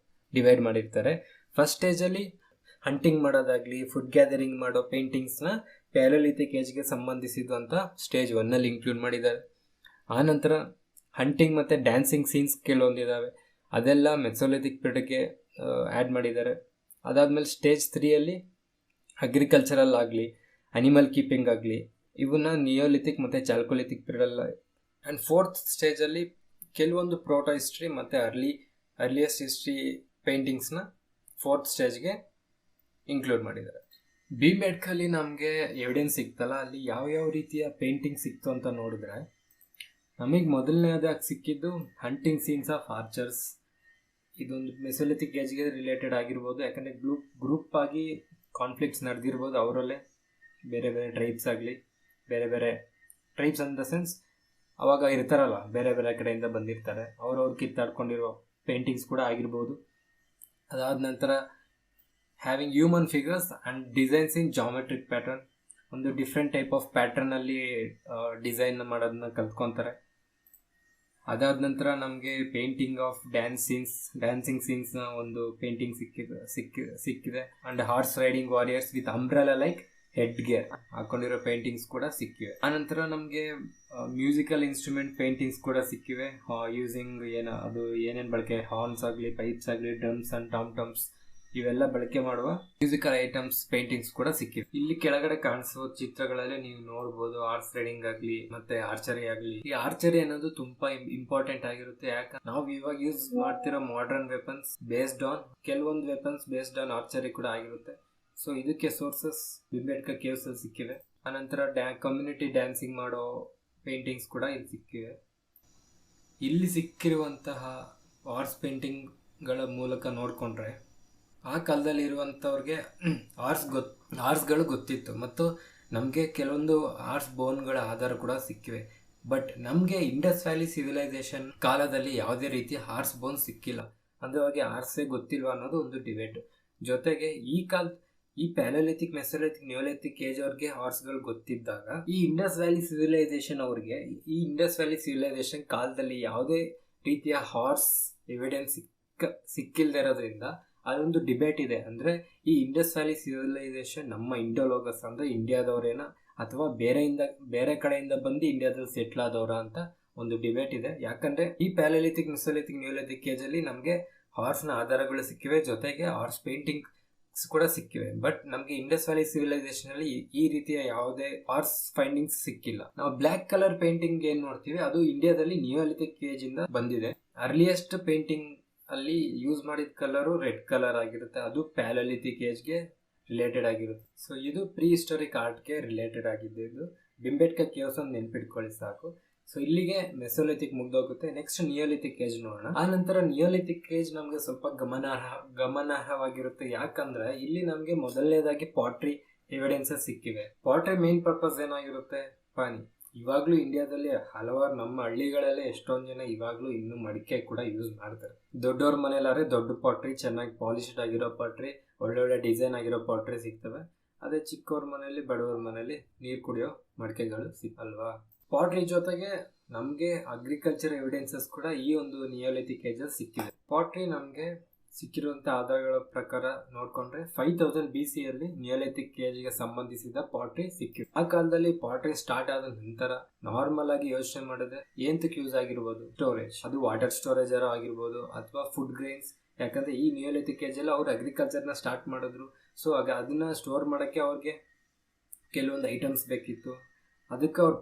C: ಡಿವೈಡ್ ಮಾಡಿರ್ತಾರೆ. ಫಸ್ಟ್ ಸ್ಟೇಜಲ್ಲಿ ಹಂಟಿಂಗ್ ಮಾಡೋದಾಗಲಿ, ಫುಡ್ ಗ್ಯಾದರಿಂಗ್ ಮಾಡೋ ಪೇಂಟಿಂಗ್ಸ್ನ ಪ್ಯಾಲಿಯೋಲಿಥಿಕ್ ಏಜ್ಗೆ ಸಂಬಂಧಿಸಿದ್ದು ಅಂತ ಸ್ಟೇಜ್ 1ನಲ್ಲಿ ಇನ್ಕ್ಲೂಡ್ ಮಾಡಿದ್ದಾರೆ. ಆನಂತರ ಹಂಟಿಂಗ್ ಮತ್ತು ಡ್ಯಾನ್ಸಿಂಗ್ ಸೀನ್ಸ್ ಕೆಲವೊಂದಿದ್ದಾವೆ, ಅದೆಲ್ಲ ಮೆಸೋಲಿಥಿಕ್ ಪೀರಿಯಡ್ಗೆ ಆ್ಯಡ್ ಮಾಡಿದ್ದಾರೆ. ಅದಾದಮೇಲೆ ಸ್ಟೇಜ್ 3ಯಲ್ಲಿ ಅಗ್ರಿಕಲ್ಚರಲ್ ಆಗಲಿ, ಅನಿಮಲ್ ಕೀಪಿಂಗ್ ಆಗಲಿ, ಇವನ್ನ ನಿಯೋಲಿಥಿಕ್ ಮತ್ತು ಚಾಲ್ಕೋಲಿಥಿಕ್ ಪೀರಿಯಡಲ್ಲ. ಆ್ಯಂಡ್ 4th ಸ್ಟೇಜಲ್ಲಿ ಕೆಲವೊಂದು ಪ್ರೋಟೋ ಹಿಸ್ಟ್ರಿ ಮತ್ತು ಅರ್ಲಿಯಸ್ಟ್ ಹಿಸ್ಟ್ರಿ ಪೇಂಟಿಂಗ್ಸ್ನ 4th ಸ್ಟೇಜ್ಗೆ ಇನ್ಕ್ಲೂಡ್ ಮಾಡಿದ್ದಾರೆ. ಭೀಂಬೆಟ್ಕಲ್ಲಿ ನಮಗೆ ಎವಿಡೆನ್ಸ್ ಸಿಕ್ತಲ್ಲ, ಅಲ್ಲಿ ಯಾವ್ಯಾವ ರೀತಿಯ ಪೇಂಟಿಂಗ್ ಸಿಕ್ತು ಅಂತ ನೋಡಿದ್ರೆ ನಮಗೆ ಮೊದಲನೇದಾಗಿ ಸಿಕ್ಕಿದ್ದು ಹಂಟಿಂಗ್ ಸೀನ್ಸ್ ಆಫ್ ಆರ್ಚರ್ಸ್. ಇದೊಂದು ಮೆಸೋಲಿಥಿಕ್ ಏಜ್ಗೆ ರಿಲೇಟೆಡ್ ಆಗಿರ್ಬೋದು. ಯಾಕಂದರೆ ಗ್ರೂಪ್ ಆಗಿ ಕಾನ್ಫ್ಲಿಕ್ಟ್ಸ್ ನಡೆದಿರ್ಬೋದು ಅವರಲ್ಲೇ. ಬೇರೆ ಬೇರೆ ಟ್ರೈಬ್ಸ್ ಆಗಲಿ, ಬೇರೆ ಬೇರೆ ಟ್ರೈಬ್ಸ್ ಇನ್ ದ ಸೆನ್ಸ್ ಅವಾಗ ಇರ್ತಾರಲ್ಲ, ಬೇರೆ ಬೇರೆ ಕಡೆಯಿಂದ ಬಂದಿರ್ತಾರೆ, ಅವ್ರವ್ರು ಕಿತ್ತಾಡ್ಕೊಂಡಿರೋ ಪೇಂಟಿಂಗ್ಸ್ ಕೂಡ ಆಗಿರ್ಬೋದು. ಅದಾದ ನಂತರ having human figures and designs in geometric pattern. ಒಂದು ಡಿಫ್ರೆಂಟ್ ಟೈಪ್ ಆಫ್ ಪ್ಯಾಟರ್ನಲ್ಲಿ ಡಿಸೈನ್ ಮಾಡೋದನ್ನ ಕಲ್ತ್ಕೊತಾರೆ. ಅದಾದ ನಂತರ ನಮಗೆ ಪೇಂಟಿಂಗ್ ಆಫ್ ಡ್ಯಾನ್ಸಿಂಗ್ ಸೀನ್ಸ್ನ ಒಂದು ಪೇಂಟಿಂಗ್ ಸಿಕ್ಕಿದೆ. And horse riding warriors with umbrella like head gear ಹಾಕೊಂಡಿರೋ ಪೇಂಟಿಂಗ್ಸ್ ಕೂಡ ಸಿಕ್ಕಿವೆ. ಆನಂತರ ನಮಗೆ ಮ್ಯೂಸಿಕಲ್ ಇನ್ಸ್ಟ್ರೂಮೆಂಟ್ ಪೇಂಟಿಂಗ್ಸ್ ಕೂಡ ಸಿಕ್ಕಿವೆ. ಯೂಸಿಂಗ್ ಏನೇನು ಬಳಕೆ, ಹಾರ್ನ್ಸ್ ಆಗಲಿ, ಪೈಪ್ಸ್ ಆಗಲಿ, ಡ್ರಮ್ಸ್ ಆ್ಯಂಡ್ ಟಾಮ್ ಇವೆಲ್ಲ ಬಳಕೆ ಮಾಡುವ ಮ್ಯೂಸಿಕಲ್ ಐಟಮ್ಸ್ ಪೇಂಟಿಂಗ್ಸ್ ಕೂಡ ಸಿಕ್ಕಿವೆ. ಇಲ್ಲಿ ಕೆಳಗಡೆ ಕಾಣಿಸುವ ಚಿತ್ರಗಳಲ್ಲಿ ನೀವು ನೋಡ್ಬೋದು ಹಾರ್ಸ್ ರೈಡಿಂಗ್ ಆಗಲಿ ಮತ್ತೆ ಆರ್ಚರಿ ಆಗಲಿ. ಈ ಆರ್ಚರಿ ಅನ್ನೋದು ತುಂಬಾ ಇಂಪಾರ್ಟೆಂಟ್ ಆಗಿರುತ್ತೆ. ಯಾಕಂದ್ರೆ ನಾವು ಇವಾಗ ಯೂಸ್ ಮಾಡ್ತಿರೋ ಮಾಡರ್ನ್ ವೆಪನ್ಸ್ ಕೆಲವೊಂದು ವೆಪನ್ಸ್ ಬೇಸ್ಡ್ ಆನ್ ಆರ್ಚರಿ ಕೂಡ ಆಗಿರುತ್ತೆ. ಸೊ ಇದಕ್ಕೆ ಸೋರ್ಸಸ್ ಭೀಂಬೆಟ್ಕಾ ಕೇವ್ಸ್ ಅಲ್ಲಿ ಸಿಕ್ಕಿವೆ. ಆನಂತರ ಕಮ್ಯುನಿಟಿ ಡ್ಯಾನ್ಸಿಂಗ್ ಮಾಡೋ ಪೇಂಟಿಂಗ್ಸ್ ಕೂಡ ಇಲ್ಲಿ ಸಿಕ್ಕಿವೆ. ಇಲ್ಲಿ ಸಿಕ್ಕಿರುವಂತಹ ಹಾರ್ಸ್ ಪೇಂಟಿಂಗ್ ಗಳ ಮೂಲಕ ನೋಡಿಕೊಂಡ್ರೆ ಆ ಕಾಲದಲ್ಲಿ ಇರುವಂಥವ್ರಿಗೆ ಆರ್ಸ್ಗಳು ಗೊತ್ತಿತ್ತು ಮತ್ತು ನಮಗೆ ಕೆಲವೊಂದು ಆರ್ಸ್ ಬೋನ್ಗಳ ಆಧಾರ ಕೂಡ ಸಿಕ್ಕಿವೆ. ಬಟ್ ನಮಗೆ ಇಂಡಸ್ ವ್ಯಾಲಿ ಸಿವಿಲೈಸೇಷನ್ ಕಾಲದಲ್ಲಿ ಯಾವುದೇ ರೀತಿ ಹಾರ್ಸ್ ಬೋನ್ ಸಿಕ್ಕಿಲ್ಲ. ಅಂದ್ರೆ ಅವಾಗ ಆರ್ಸೇ ಗೊತ್ತಿಲ್ವಾ ಅನ್ನೋದು ಒಂದು ಡಿಬೇಟ್. ಜೊತೆಗೆ ಈ ಪ್ಯಾಲೋಲಿಥಿಕ್, ಮೆಸೋಲಿಥಿಕ್, ನಿಯೋಲಿಥಿಕ್ ಏಜ್ ಅವ್ರಿಗೆ ಹಾರ್ಸ್ಗಳು ಗೊತ್ತಿದ್ದಾಗ ಈ ಇಂಡಸ್ ವ್ಯಾಲಿ ಸಿವಿಲೈಸೇಷನ್ ಅವ್ರಿಗೆ ಈ ಇಂಡಸ್ ವ್ಯಾಲಿ ಸಿವಿಲೈಸೇಷನ್ ಕಾಲದಲ್ಲಿ ಯಾವುದೇ ರೀತಿಯ ಹಾರ್ಸ್ ಎವಿಡೆನ್ಸ್ ಸಿಕ್ಕಿಲ್ದೇ ಇರೋದ್ರಿಂದ ಅದೊಂದು ಡಿಬೇಟ್ ಇದೆ. ಅಂದ್ರೆ ಈ ಇಂಡಸ್ ವ್ಯಾಲಿ ಸಿವಿಲೈಸೇಷನ್ ನಮ್ಮ ಇಂಡೋಲೋಗಸ್ ಅಂದ್ರೆ ಇಂಡಿಯಾದವರೇನ ಅಥವಾ ಬೇರೆ ಕಡೆಯಿಂದ ಬಂದು ಇಂಡಿಯಾದಲ್ಲಿ ಸೆಟ್ಲ್ ಆದವರ ಅಂತ ಒಂದು ಡಿಬೇಟ್ ಇದೆ. ಯಾಕಂದ್ರೆ ಈ ಪ್ಯಾಲೋಲಿಥಿಕ್, ಮೆಸೋಲಿಥಿಕ್, ನಿಯೋಲಿಥಿಕ್ ಏಜ್ ಅಲ್ಲಿ ನಮಗೆ ಹಾರ್ಸ್ನ ಆಧಾರಗಳು ಸಿಕ್ಕಿವೆ, ಜೊತೆಗೆ ಹಾರ್ಸ್ ಪೇಂಟಿಂಗ್ ಕೂಡ ಸಿಕ್ಕಿವೆ. ಬಟ್ ನಮಗೆ ಇಂಡಸ್ ವ್ಯಾಲಿ ಸಿವಿಲೈಸೇಷನ್ ಅಲ್ಲಿ ಈ ರೀತಿಯ ಯಾವುದೇ ಹಾರ್ಸ್ ಫೈಂಡಿಂಗ್ಸ್ ಸಿಕ್ಕಿಲ್ಲ. ನಾವು ಬ್ಲಾಕ್ ಕಲರ್ ಪೇಂಟಿಂಗ್ ಏನ್ ನೋಡ್ತೀವಿ ಅದು ಇಂಡಿಯಾದಲ್ಲಿ ನಿಯೋಲಿಥಿಕ್ ಏಜ್ ಇಂದ ಬಂದಿದೆ. ಅರ್ಲಿಯೆಸ್ಟ್ ಪೇಂಟಿಂಗ್ ಅಲ್ಲಿ ಯೂಸ್ ಮಾಡಿದ ಕಲರು ರೆಡ್ ಕಲರ್ ಆಗಿರುತ್ತೆ, ಅದು ಪ್ಯಾಲೋಲಿಥಿಕ್ ಏಜ್ಗೆ ರಿಲೇಟೆಡ್ ಆಗಿರುತ್ತೆ. ಸೊ ಇದು ಪ್ರೀ ಹಿಸ್ಟೋರಿಕ್ ಆರ್ಟ್ಗೆ ರಿಲೇಟೆಡ್ ಆಗಿದ್ದು. ಬಿಂಬೇಟ್ಕಾ ಕೇವ್ಸ್ ಒಂದು ನೆನ್ಪಿಟ್ಕೊಳ್ಳಿ ಸಾಕು. ಸೊ ಇಲ್ಲಿಗೆ ಮೆಸೋಲಿಥಿಕ್ ಮುಗ್ದೋಗುತ್ತೆ. ನೆಕ್ಸ್ಟ್ ನಿಯೋಲಿಥಿಕ್ ಏಜ್ ನೋಡೋಣ. ಆ ನಂತರ ನಿಯೋಲಿಥಿಕ್ ಏಜ್ ನಮ್ಗೆ ಸ್ವಲ್ಪ ಗಮನಾರ್ಹವಾಗಿರುತ್ತೆ. ಯಾಕಂದ್ರೆ ಇಲ್ಲಿ ನಮ್ಗೆ ಮೊದಲನೇದಾಗಿ ಪಾಟ್ರಿ ಎವಿಡೆನ್ಸಸ್ ಸಿಕ್ಕಿವೆ. ಪಾಟ್ರಿ ಮೇನ್ ಪರ್ಪಸ್ ಏನಾಗಿರುತ್ತೆ, ಪಾನಿ. ಇವಾಗ್ಲೂ ಇಂಡಿಯಾದಲ್ಲಿ ಹಲವಾರು ನಮ್ಮ ಹಳ್ಳಿಗಳಲ್ಲೇ ಎಷ್ಟೊಂದು ಜನ ಇವಾಗ್ಲೂ ಇನ್ನು ಮಡಿಕೆ ಕೂಡ ಯೂಸ್ ಮಾಡ್ತಾರೆ. ದೊಡ್ಡವ್ರ ಮನೇಲಾದ್ರೆ ದೊಡ್ಡ ಪಾಟ್ರಿ, ಚೆನ್ನಾಗಿ ಪಾಲಿಶ್ಡ್ ಆಗಿರೋ ಪಾಟ್ರಿ, ಒಳ್ಳೊಳ್ಳೆ ಡಿಸೈನ್ ಆಗಿರೋ ಪಾಟ್ರಿ ಸಿಗ್ತವೆ. ಅದೇ ಚಿಕ್ಕವ್ರ ಮನೇಲಿ, ಬಡವ್ರ ಮನೇಲಿ ನೀರು ಕುಡಿಯೋ ಮಡಿಕೆಗಳು ಸಿಕ್ಕಲ್ವಾ. ಪಾಟ್ರಿ ಜೊತೆಗೆ ನಮಗೆ ಅಗ್ರಿಕಲ್ಚರ್ ಎವಿಡೆನ್ಸಸ್ ಕೂಡ ಈ ಒಂದು ನಿಯೋಲಿಥಿಕ್ ಏಜ್ ಅಲ್ಲಿ ಸಿಕ್ಕಿದೆ. ಪಾಟ್ರಿ ನಮಗೆ ಸಿಕ್ಕಿರುವಂತ ಆಧಾರಗಳ ಪ್ರಕಾರ ನೋಡ್ಕೊಂಡ್ರೆ 5000 BC ಯಲ್ಲಿ ನಿಯೋಲಿಥಿಕ್ ಏಜ್ಗೆ ಸಂಬಂಧಿಸಿದ ಪಾಟ್ರಿ ಸಿಕ್ಕಿದೆ. ಆ ಕಾಲದಲ್ಲಿ ಪಾಟ್ರಿ ಸ್ಟಾರ್ಟ್ ಆದ ನಂತರ ನಾರ್ಮಲ್ ಆಗಿ ಯೋಚನೆ ಮಾಡಿದ್ರೆ ಏಂತಕ್ಕೆ ಯೂಸ್ ಆಗಿರ್ಬೋದು, ಸ್ಟೋರೇಜ್. ಅದು ವಾಟರ್ ಸ್ಟೋರೇಜ್ ಆಗಿರ್ಬೋದು ಅಥವಾ ಫುಡ್ ಗ್ರೈನ್ಸ್. ಯಾಕಂದ್ರೆ ಈ ನಿಯೋಲಿಥಿಕ್ ಏಜ್ ಅಲ್ಲಿ ಅವ್ರು ಅಗ್ರಿಕಲ್ಚರ್ನ ಸ್ಟಾರ್ಟ್ ಮಾಡಿದ್ರು. ಸೊ ಆಗ ಅದನ್ನ ಸ್ಟೋರ್ ಮಾಡೋಕ್ಕೆ ಅವ್ರಿಗೆ ಕೆಲವೊಂದು ಐಟಮ್ಸ್ ಬೇಕಿತ್ತು. ಅದಕ್ಕೆ ಅವ್ರು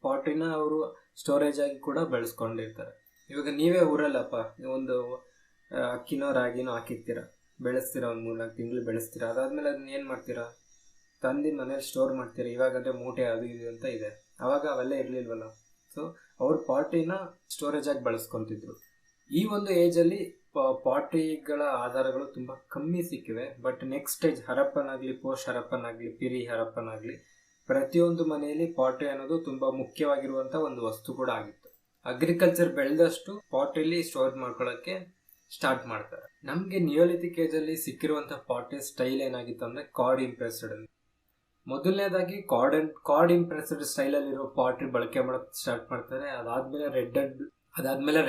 C: ಪಾಟ್ರಿನ ಅವರು ಸ್ಟೋರೇಜ್ ಆಗಿ ಕೂಡ ಬೆಳೆಸ್ಕೊಂಡಿರ್ತಾರೆ. ಇವಾಗ ನೀವೇ ಊರಲ್ಲಪ್ಪ ಒಂದು ಅಕ್ಕಿನೋ ರಾಗಿನೋ ಹಾಕಿರ್ತೀರ, ಬೆಳೆಸ್ತೀರ, ಒಂದು 3-4 ತಿಂಗಳು ಬೆಳೆಸ್ತೀರ. ಅದಾದ್ಮೇಲೆ ಅದನ್ನ ಏನು ಮಾಡ್ತೀರಾ, ತಂದು ಮನೇಲಿ ಸ್ಟೋರ್ ಮಾಡ್ತೀರಾ. ಇವಾಗಂದ್ರೆ ಮೂಟೆ ಅದು ಇದು ಅಂತ ಇದೆ, ಅವಾಗ ಅವೆಲ್ಲ ಇರಲಿಲ್ವಲ್ಲ. ಸೊ ಅವ್ರು ಪಾಟ್ರಿನ ಸ್ಟೋರೇಜ್ ಆಗಿ ಬಳಸ್ಕೊತಿದ್ರು. ಈ ಒಂದು ಏಜಲ್ಲಿ ಪಾಟ್ರಿಗಳ ಆಧಾರಗಳು ತುಂಬ ಕಮ್ಮಿ ಸಿಕ್ಕಿವೆ. ಬಟ್ ನೆಕ್ಸ್ಟ್ ಸ್ಟೇಜ್ ಹರಪ್ಪನ್ ಆಗಲಿ, ಪೋಸ್ಟ್ ಹರಪ್ಪನ್ ಆಗಲಿ, ಪಿರಿ ಹರಪ್ಪನ್ ಆಗಲಿ, ಪ್ರತಿಯೊಂದು ಮನೆಯಲ್ಲಿ ಪಾಟ್ರಿ ಅನ್ನೋದು ತುಂಬ ಮುಖ್ಯವಾಗಿರುವಂಥ ಒಂದು ವಸ್ತು ಕೂಡ ಆಗಿತ್ತು. ಅಗ್ರಿಕಲ್ಚರ್ ಬೆಳೆದಷ್ಟು ಪಾಟ್ರಿಲಿ ಸ್ಟೋರ್ ಮಾಡ್ಕೊಳ್ಳೋಕ್ಕೆ ಸ್ಟಾರ್ಟ್ ಮಾಡ್ತಾರೆ. ನಮಗೆ ನಿಯೋಲಿಥಿಕ್ ಏಜ್ ಅಲ್ಲಿ ಸಿಕ್ಕಿರುವಂಥ ಪಾಟ್ರಿ ಸ್ಟೈಲ್ ಏನಾಗಿತ್ತು ಅಂದರೆ ಕಾರ್ಡ್ ಇಂಪ್ರೆಸ್ಡ್. ಮೊದಲನೇದಾಗಿ ಕಾರ್ಡ್ ಇಂಪ್ರೆಸ್ಡ್ ಸ್ಟೈಲಲ್ಲಿರೋ ಪಾಟ್ರಿ ಬಳಕೆ ಮಾಡೋಕ್ಕೆ ಸ್ಟಾರ್ಟ್ ಮಾಡ್ತಾರೆ. ಅದಾದ್ಮೇಲೆ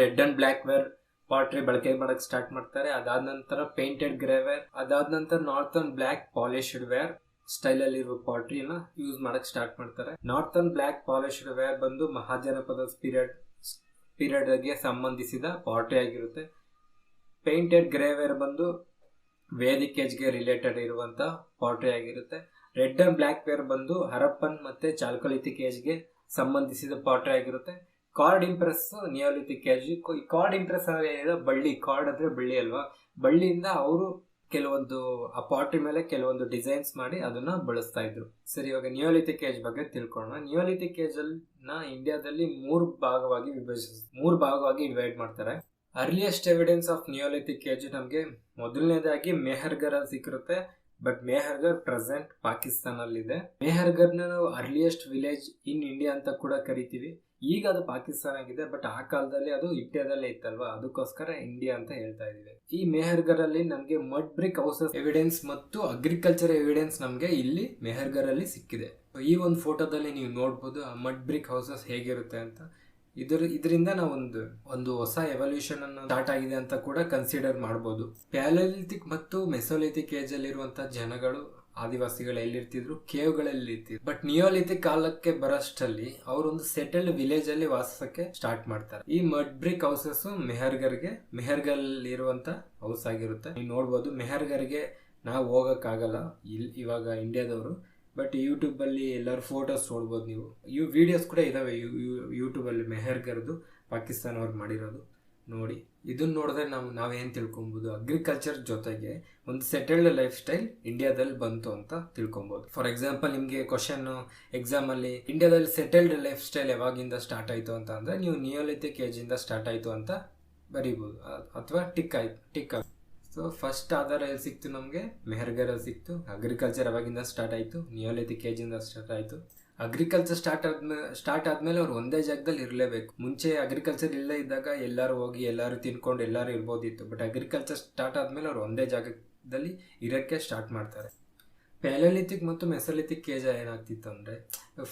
C: red and black ware pottery ಬಳಕೆ ಮಾಡೋಕ್ಕೆ ಸ್ಟಾರ್ಟ್ ಮಾಡ್ತಾರೆ. ಅದಾದ ನಂತರ ಪೇಂಟೆಡ್ ಗ್ರೇ ವೇರ್, ಅದಾದ ನಂತರ ನಾರ್ತನ್ ಬ್ಲ್ಯಾಕ್ ಪಾಲಿಶ್ಡ್ ವೇರ್ ಸ್ಟೈಲಲ್ಲಿರುವ ಪಾಟ್ರಿನ ಯೂಸ್ ಮಾಡಕ್ಕೆ ಸ್ಟಾರ್ಟ್ ಮಾಡ್ತಾರೆ. ನಾರ್ತನ್ ಬ್ಲ್ಯಾಕ್ ಪಾಲಿಶ್ಡ್ ವೇರ್ ಬಂದು ಮಹಾಜನಪದ ಪೀರಿಯಡ್ಗೆ ಸಂಬಂಧಿಸಿದ ಪಾಟ್ರಿ ಆಗಿರುತ್ತೆ. ಪೇಂಟೆಡ್ ಗ್ರೇ ವೇರ್ ಬಂದು ವೇದಿಕ್ ಏಜ್ಗೆ ರಿಲೇಟೆಡ್ ಇರುವಂಥ ಪಾಟ್ರಿ ಆಗಿರುತ್ತೆ. ರೆಡ್ ಅಂಡ್ ಬ್ಲ್ಯಾಕ್ ವೇರ್ ಬಂದು ಹರಪ್ಪನ್ ಮತ್ತೆ ಚಾಲ್ಕೋಲಿಥಿಕ್ ಏಜ್ಗೆ ಸಂಬಂಧಿಸಿದ ಪಾಟ್ರಿ ಆಗಿರುತ್ತೆ. Cord impress neolithic age. Cord impress ಬಳ್ಳಿ, ಕಾರ್ಡ್ ಅಂದ್ರೆ ಬಳ್ಳಿ ಅಲ್ವಾ, ಬಳ್ಳಿಯಿಂದ ಅವರು ಕೆಲವೊಂದು ಆ ಪಾಟ್ರಿ ಮೇಲೆ ಕೆಲವೊಂದು ಡಿಸೈನ್ಸ್ ಮಾಡಿ ಅದನ್ನ ಬಳಸ್ತಾ ಇದ್ರು. ಸರಿ, ಇವಾಗ ನಿಯೋಲಿಥಿಕ್ ಏಜ್ ಬಗ್ಗೆ ತಿಳ್ಕೊಳ್ಳೋಣ. ನಿಯೋಲಿಥಿಕ್ ಏಜ್ ಅನ್ನ ಇಂಡಿಯಾದಲ್ಲಿ ಮೂರು ಭಾಗವಾಗಿ ಡಿವೈಡ್ ಮಾಡ್ತಾರೆ. Earliest evidence of Neolithic age ನಮಗೆ ಮೊದಲನೇದಾಗಿ ಮೆಹರ್ಗರ್ ಅಲ್ಲಿ ಸಿಕ್ಕಿರುತ್ತೆ. ಬಟ್ ಮೆಹರ್ಗರ್ ಪ್ರೆಸೆಂಟ್ ಪಾಕಿಸ್ತಾನ ಅಲ್ಲಿದೆ. ಮೆಹರ್ಗರ್ನ ನಾವು ಅರ್ಲಿಯೆಸ್ಟ್ ವಿಲೇಜ್ ಇನ್ ಇಂಡಿಯಾ ಅಂತ ಕೂಡ ಕರಿತೀವಿ. ಈಗ ಅದು ಪಾಕಿಸ್ತಾನ ಆಗಿದೆ, ಬಟ್ ಆ ಕಾಲದಲ್ಲಿ ಅದು ಇಂಡಿಯಾದಲ್ಲೇ ಇತ್ತಲ್ವಾ, ಅದಕ್ಕೋಸ್ಕರ ಇಂಡಿಯಾ ಅಂತ ಹೇಳ್ತಾ ಇದೀವಿ. ಈ ಮೆಹರ್ಗರ್ ಅಲ್ಲಿ ನಮಗೆ ಮಡ್ ಬ್ರಿಕ್ ಹೌಸಸ್ ಎವಿಡೆನ್ಸ್ ಮತ್ತು ಅಗ್ರಿಕಲ್ಚರ್ ಎವಿಡೆನ್ಸ್ ನಮಗೆ ಇಲ್ಲಿ ಮೆಹರ್ಗರ್ ಅಲ್ಲಿ ಸಿಕ್ಕಿದೆ. ಈ ಒಂದು ಫೋಟೋದಲ್ಲಿ ನೀವು ನೋಡ್ಬೋದು ಆ ಮಡ್ ಬ್ರಿಕ್ ಹೌಸಸ್ ಹೇಗಿರುತ್ತೆ ಅಂತ. ಇದರಿಂದ ನಾವು ಒಂದು ಹೊಸ ಎವಲ್ಯೂಷನ್ ಅನ್ನು ಸ್ಟಾರ್ಟ್ ಆಗಿದೆ ಅಂತ ಕೂಡ ಕನ್ಸಿಡರ್ ಮಾಡಬಹುದು. ಪ್ಯಾಲೋಲಿಥಿಕ್ ಮತ್ತು ಮೆಸೋಲಿಥಿಕ್ ಏಜ್ ಅಲ್ಲಿರುವಂತಹ ಜನಗಳು, ಆದಿವಾಸಿಗಳು ಎಲ್ಲಿರ್ತಿದ್ರು, ಕೇವ್ಗಳಲ್ಲಿ ಇರ್ತಿದ್ರು. ಬಟ್ ನಿಯೋಲಿಥಿಕ್ ಕಾಲಕ್ಕೆ ಬರೋಷ್ಟಲ್ಲಿ ಅವರೊಂದು ಸೆಟಲ್ಡ್ ವಿಲೇಜ್ ಅಲ್ಲಿ ವಾಸಕ್ಕೆ ಸ್ಟಾರ್ಟ್ ಮಾಡ್ತಾರೆ. ಈ ಮಡ್ ಬ್ರಿಕ್ ಹೌಸಸ್ ಮೆಹರ್ಗರ್ ಇರುವಂತ ಹೌಸ್ ಆಗಿರುತ್ತೆ. ನೀವು ನೋಡ್ಬೋದು, ಮೆಹರ್ಗರ್ಗೆ ನಾವು ಹೋಗಕ್ಕಾಗಲ್ಲ ಇವಾಗ ಇಂಡಿಯಾದವರು. ಬಟ್ ಯೂಟ್ಯೂಬ್ ಅಲ್ಲಿ ಎಲ್ಲರೂ ಫೋಟೋಸ್ ನೋಡ್ಬೋದು. ನೀವು ವಿಡಿಯೋಸ್ ಕೂಡ ಇದಾವೆ ಯೂಟ್ಯೂಬ್ ಅಲ್ಲಿ ಮೆಹರ್ಗರ್ದು, ಪಾಕಿಸ್ತಾನ ಅವ್ರು ಮಾಡಿರೋದು. ನೋಡಿ, ಇದನ್ನ ನೋಡಿದ್ರೆ ನಾವೇನು ತಿಳ್ಕೊಬೋದು, ಅಗ್ರಿಕಲ್ಚರ್ ಜೊತೆಗೆ ಒಂದು ಸೆಟಲ್ಡ್ ಲೈಫ್ ಸ್ಟೈಲ್ ಇಂಡಿಯಾದಲ್ಲಿ ಬಂತು ಅಂತ ತಿಳ್ಕೊಬೋದು. ಫಾರ್ ಎಕ್ಸಾಂಪಲ್, ನಿಮಗೆ ಕ್ವಶನ್ ಎಕ್ಸಾಮ್ ಅಲ್ಲಿ ಇಂಡಿಯಾದಲ್ಲಿ ಸೆಟಲ್ಡ್ ಲೈಫ್ ಸ್ಟೈಲ್ ಯಾವಾಗಿಂದ ಸ್ಟಾರ್ಟ್ ಆಯಿತು ಅಂತ ಅಂದ್ರೆ ನೀವು ನಿಯೋಲಿಥಿಕ್ ಏಜ್ ಇಂದ ಸ್ಟಾರ್ಟ್ ಆಯಿತು ಅಂತ ಬರೀಬೋದು ಅಥವಾ ಟಿಕ್ ಆಯ್ತು. ಸೊ ಫಸ್ಟ್ ಆಧಾರ ಎಲ್ಲಿ ಸಿಕ್ತು ನಮಗೆ, ಮೆಹರ್ಗರಲ್ಲಿ ಸಿಕ್ತು. ಅಗ್ರಿಕಲ್ಚರ್ ಅವಾಗಿಂದ ಸ್ಟಾರ್ಟ್ ಆಯಿತು, ನಿಯೋಲಿಥಿಕ್ ಏಜಿಂದ ಸ್ಟಾರ್ಟ್ ಆಯಿತು. ಅಗ್ರಿಕಲ್ಚರ್ ಸ್ಟಾರ್ಟ್ ಆದಮೇಲೆ ಅವ್ರು ಒಂದೇ ಜಾಗದಲ್ಲಿ ಇರಲೇಬೇಕು. ಮುಂಚೆ ಅಗ್ರಿಕಲ್ಚರ್ ಇಲ್ಲೇ ಇದ್ದಾಗ ಎಲ್ಲರೂ ಹೋಗಿ ಎಲ್ಲರೂ ತಿನ್ಕೊಂಡು ಎಲ್ಲರೂ ಇರ್ಬೋದಿತ್ತು. ಬಟ್ ಅಗ್ರಿಕಲ್ಚರ್ ಸ್ಟಾರ್ಟ್ ಆದಮೇಲೆ ಅವ್ರು ಒಂದೇ ಜಾಗದಲ್ಲಿ ಇರೋಕ್ಕೆ ಸ್ಟಾರ್ಟ್ ಮಾಡ್ತಾರೆ. ಪ್ಯಾಲಿಯೋಲಿಥಿಕ್ ಮತ್ತು ಮೆಸೋಲಿಥಿಕ್ ಏಜ್ ಏನಾಗ್ತಿತ್ತು ಅಂದರೆ,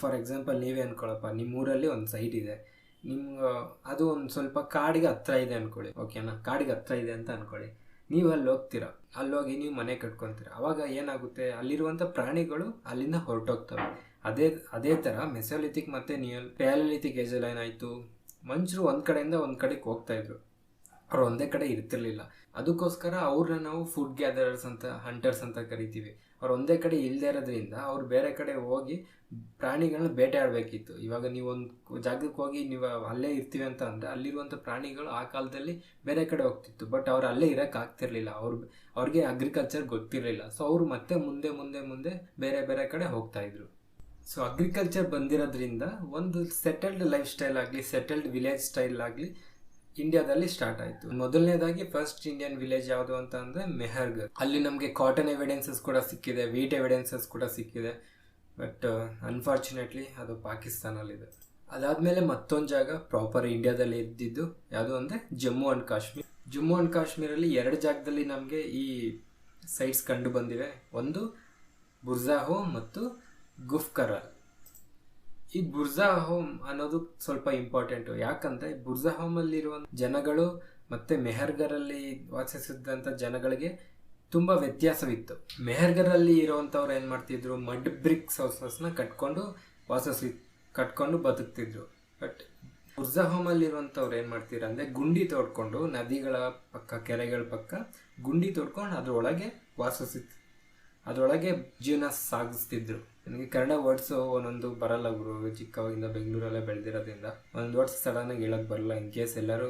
C: ಫಾರ್ ಎಕ್ಸಾಂಪಲ್ ನೀವೇ ಅಂದ್ಕೊಳಪ್ಪ, ನಿಮ್ಮೂರಲ್ಲಿ ಒಂದು ಸೈಟ್ ಇದೆ, ನಿಮ್ಗೆ ಅದು ಒಂದು ಸ್ವಲ್ಪ ಕಾಡಿಗೆ ಹತ್ರ ಇದೆ ಅಂದ್ಕೊಳ್ಳಿ, ಓಕೆನಾ, ಕಾಡಿಗೆ ಹತ್ರ ಇದೆ ಅಂತ ಅಂದ್ಕೊಳ್ಳಿ. ನೀವು ಅಲ್ಲಿ ಹೋಗ್ತೀರಾ, ಅಲ್ಲೋಗಿ ನೀವು ಮನೆ ಕಟ್ಕೊತೀರ. ಅವಾಗ ಏನಾಗುತ್ತೆ, ಅಲ್ಲಿರುವಂಥ ಪ್ರಾಣಿಗಳು ಅಲ್ಲಿಂದ ಹೊರಟೋಗ್ತವೆ. ಅದೇ ಥರ ಮೆಸೋಲಿಥಿಕ್ ಮತ್ತು ಪ್ಯಾಲಿಯೋಲಿಥಿಕ್ ಏಜಲ್ಲಿ ಏನಾಯಿತು, ಮನುಷ್ಯರು ಒಂದು ಕಡೆಯಿಂದ ಒಂದು ಕಡೆಗೆ ಹೋಗ್ತಾಯಿದ್ರು, ಅವ್ರು ಒಂದೇ ಕಡೆ ಇರ್ತಿರ್ಲಿಲ್ಲ. ಅದಕ್ಕೋಸ್ಕರ ಅವ್ರನ್ನ ನಾವು ಫುಡ್ ಗ್ಯಾದರರ್ಸ್ ಅಂತ, ಹಂಟರ್ಸ್ ಅಂತ ಕರಿತೀವಿ. ಅವ್ರು ಒಂದೇ ಕಡೆ ಇಲ್ಲದೆ ಇರೋದ್ರಿಂದ ಅವ್ರು ಬೇರೆ ಕಡೆ ಹೋಗಿ ಪ್ರಾಣಿಗಳನ್ನ ಬೇಟೆ ಆಡಬೇಕಿತ್ತು. ಇವಾಗ ನೀವು ಒಂದು ಜಾಗಕ್ಕೆ ಹೋಗಿ ನೀವು ಅಲ್ಲೇ ಇರ್ತೀವಿ ಅಂತ ಅಂದರೆ ಅಲ್ಲಿರುವಂಥ ಪ್ರಾಣಿಗಳು ಆ ಕಾಲದಲ್ಲಿ ಬೇರೆ ಕಡೆ ಹೋಗ್ತಿತ್ತು. ಬಟ್ ಅವ್ರು ಅಲ್ಲೇ ಇರೋಕ್ಕಾಗ್ತಿರ್ಲಿಲ್ಲ, ಅವ್ರಿಗೆ ಅಗ್ರಿಕಲ್ಚರ್ ಗೊತ್ತಿರಲಿಲ್ಲ. ಸೊ ಅವರು ಮತ್ತೆ ಮುಂದೆ ಬೇರೆ ಬೇರೆ ಕಡೆ ಹೋಗ್ತಾಯಿದ್ರು. ಸೊ ಅಗ್ರಿಕಲ್ಚರ್ ಬಂದಿರೋದ್ರಿಂದ ಒಂದು ಸೆಟಲ್ಡ್ ಲೈಫ್ ಸ್ಟೈಲ್ ಆಗಲಿ, ಸೆಟಲ್ಡ್ ವಿಲೇಜ್ ಸ್ಟೈಲ್ ಆಗಲಿ ಇಂಡಿಯಾದಲ್ಲಿ ಸ್ಟಾರ್ಟ್ ಆಯಿತು. ಮೊದಲನೇದಾಗಿ ಫಸ್ಟ್ ಇಂಡಿಯನ್ ವಿಲೇಜ್ ಯಾವುದು ಅಂತ ಅಂದರೆ ಮೆಹರ್ಗರ್. ಅಲ್ಲಿ ನಮಗೆ ಕಾಟನ್ ಎವಿಡೆನ್ಸಸ್ ಕೂಡ ಸಿಕ್ಕಿದೆ, ವೀಟ್ ಎವಿಡೆನ್ಸಸ್ ಕೂಡ ಸಿಕ್ಕಿದೆ. ಬಟ್ ಅನ್ಫಾರ್ಚುನೇಟ್ಲಿ ಅದು ಪಾಕಿಸ್ತಾನಲ್ಲಿದೆ. ಅದಾದಮೇಲೆ ಮತ್ತೊಂದು ಜಾಗ ಪ್ರಾಪರ್ ಇಂಡಿಯಾದಲ್ಲಿ ಇದ್ದಿದ್ದು ಯಾವುದು ಅಂದರೆ ಜಮ್ಮು ಆ್ಯಂಡ್ ಕಾಶ್ಮೀರ್. ಜಮ್ಮು ಆ್ಯಂಡ್ ಕಾಶ್ಮೀರಲ್ಲಿ 2 ಜಾಗದಲ್ಲಿ ನಮಗೆ ಈ ಸೈಟ್ಸ್ ಕಂಡು ಬಂದಿವೆ. ಒಂದು ಬುರ್ಜಾಹೋಮ್ ಮತ್ತು ಗುಫ್ಕರಾಲ್. ಈ ಬುರ್ಜಾಹೋಮ್ ಅನ್ನೋದು ಸ್ವಲ್ಪ ಇಂಪಾರ್ಟೆಂಟು. ಯಾಕಂದರೆ ಬುರ್ಜಾಹೋಮಲ್ಲಿರುವ ಜನಗಳು ಮತ್ತು ಮೆಹರ್ಗರಲ್ಲಿ ವಾಸಿಸಿದಂಥ ಜನಗಳಿಗೆ ತುಂಬ ವ್ಯತ್ಯಾಸವಿತ್ತು. ಮೆಹರ್ಗರಲ್ಲಿ ಇರುವಂಥವ್ರು ಏನು ಮಾಡ್ತಿದ್ರು, ಮಡ್ ಬ್ರಿಕ್ಸ್ ಹೌಸಸ್ನ ಕಟ್ಕೊಂಡು ಬದುಕ್ತಿದ್ರು. ಬಟ್ ಬುರ್ಜಾಹೋಮಲ್ಲಿರುವಂಥವ್ರು ಏನು ಮಾಡ್ತಿದ್ರು ಅಂದರೆ ಗುಂಡಿ ತೋಡ್ಕೊಂಡು, ನದಿಗಳ ಪಕ್ಕ, ಕೆರೆಗಳ ಪಕ್ಕ ಗುಂಡಿ ತೋಡ್ಕೊಂಡು ಅದರೊಳಗೆ ಜೀವನ ಸಾಗಿಸ್ತಿದ್ರು. ನನಗೆ ಕನ್ನಡ ವರ್ಡ್ಸು ಒಂದೊಂದು ಬರಲ್ಲ ಗುರು, ಚಿಕ್ಕವಾಗಿಂದ ಬೆಂಗಳೂರಲ್ಲೇ ಬೆಳೆದಿರೋದ್ರಿಂದ ಒಂದೊಂದು ವರ್ಡ್ಸ್ ಸಡನ್ನಾಗಿ ಹೇಳೋಕ್ಕೆ ಬರಲ್ಲ. ಇನ್ ಕೇಸ್ ಎಲ್ಲರೂ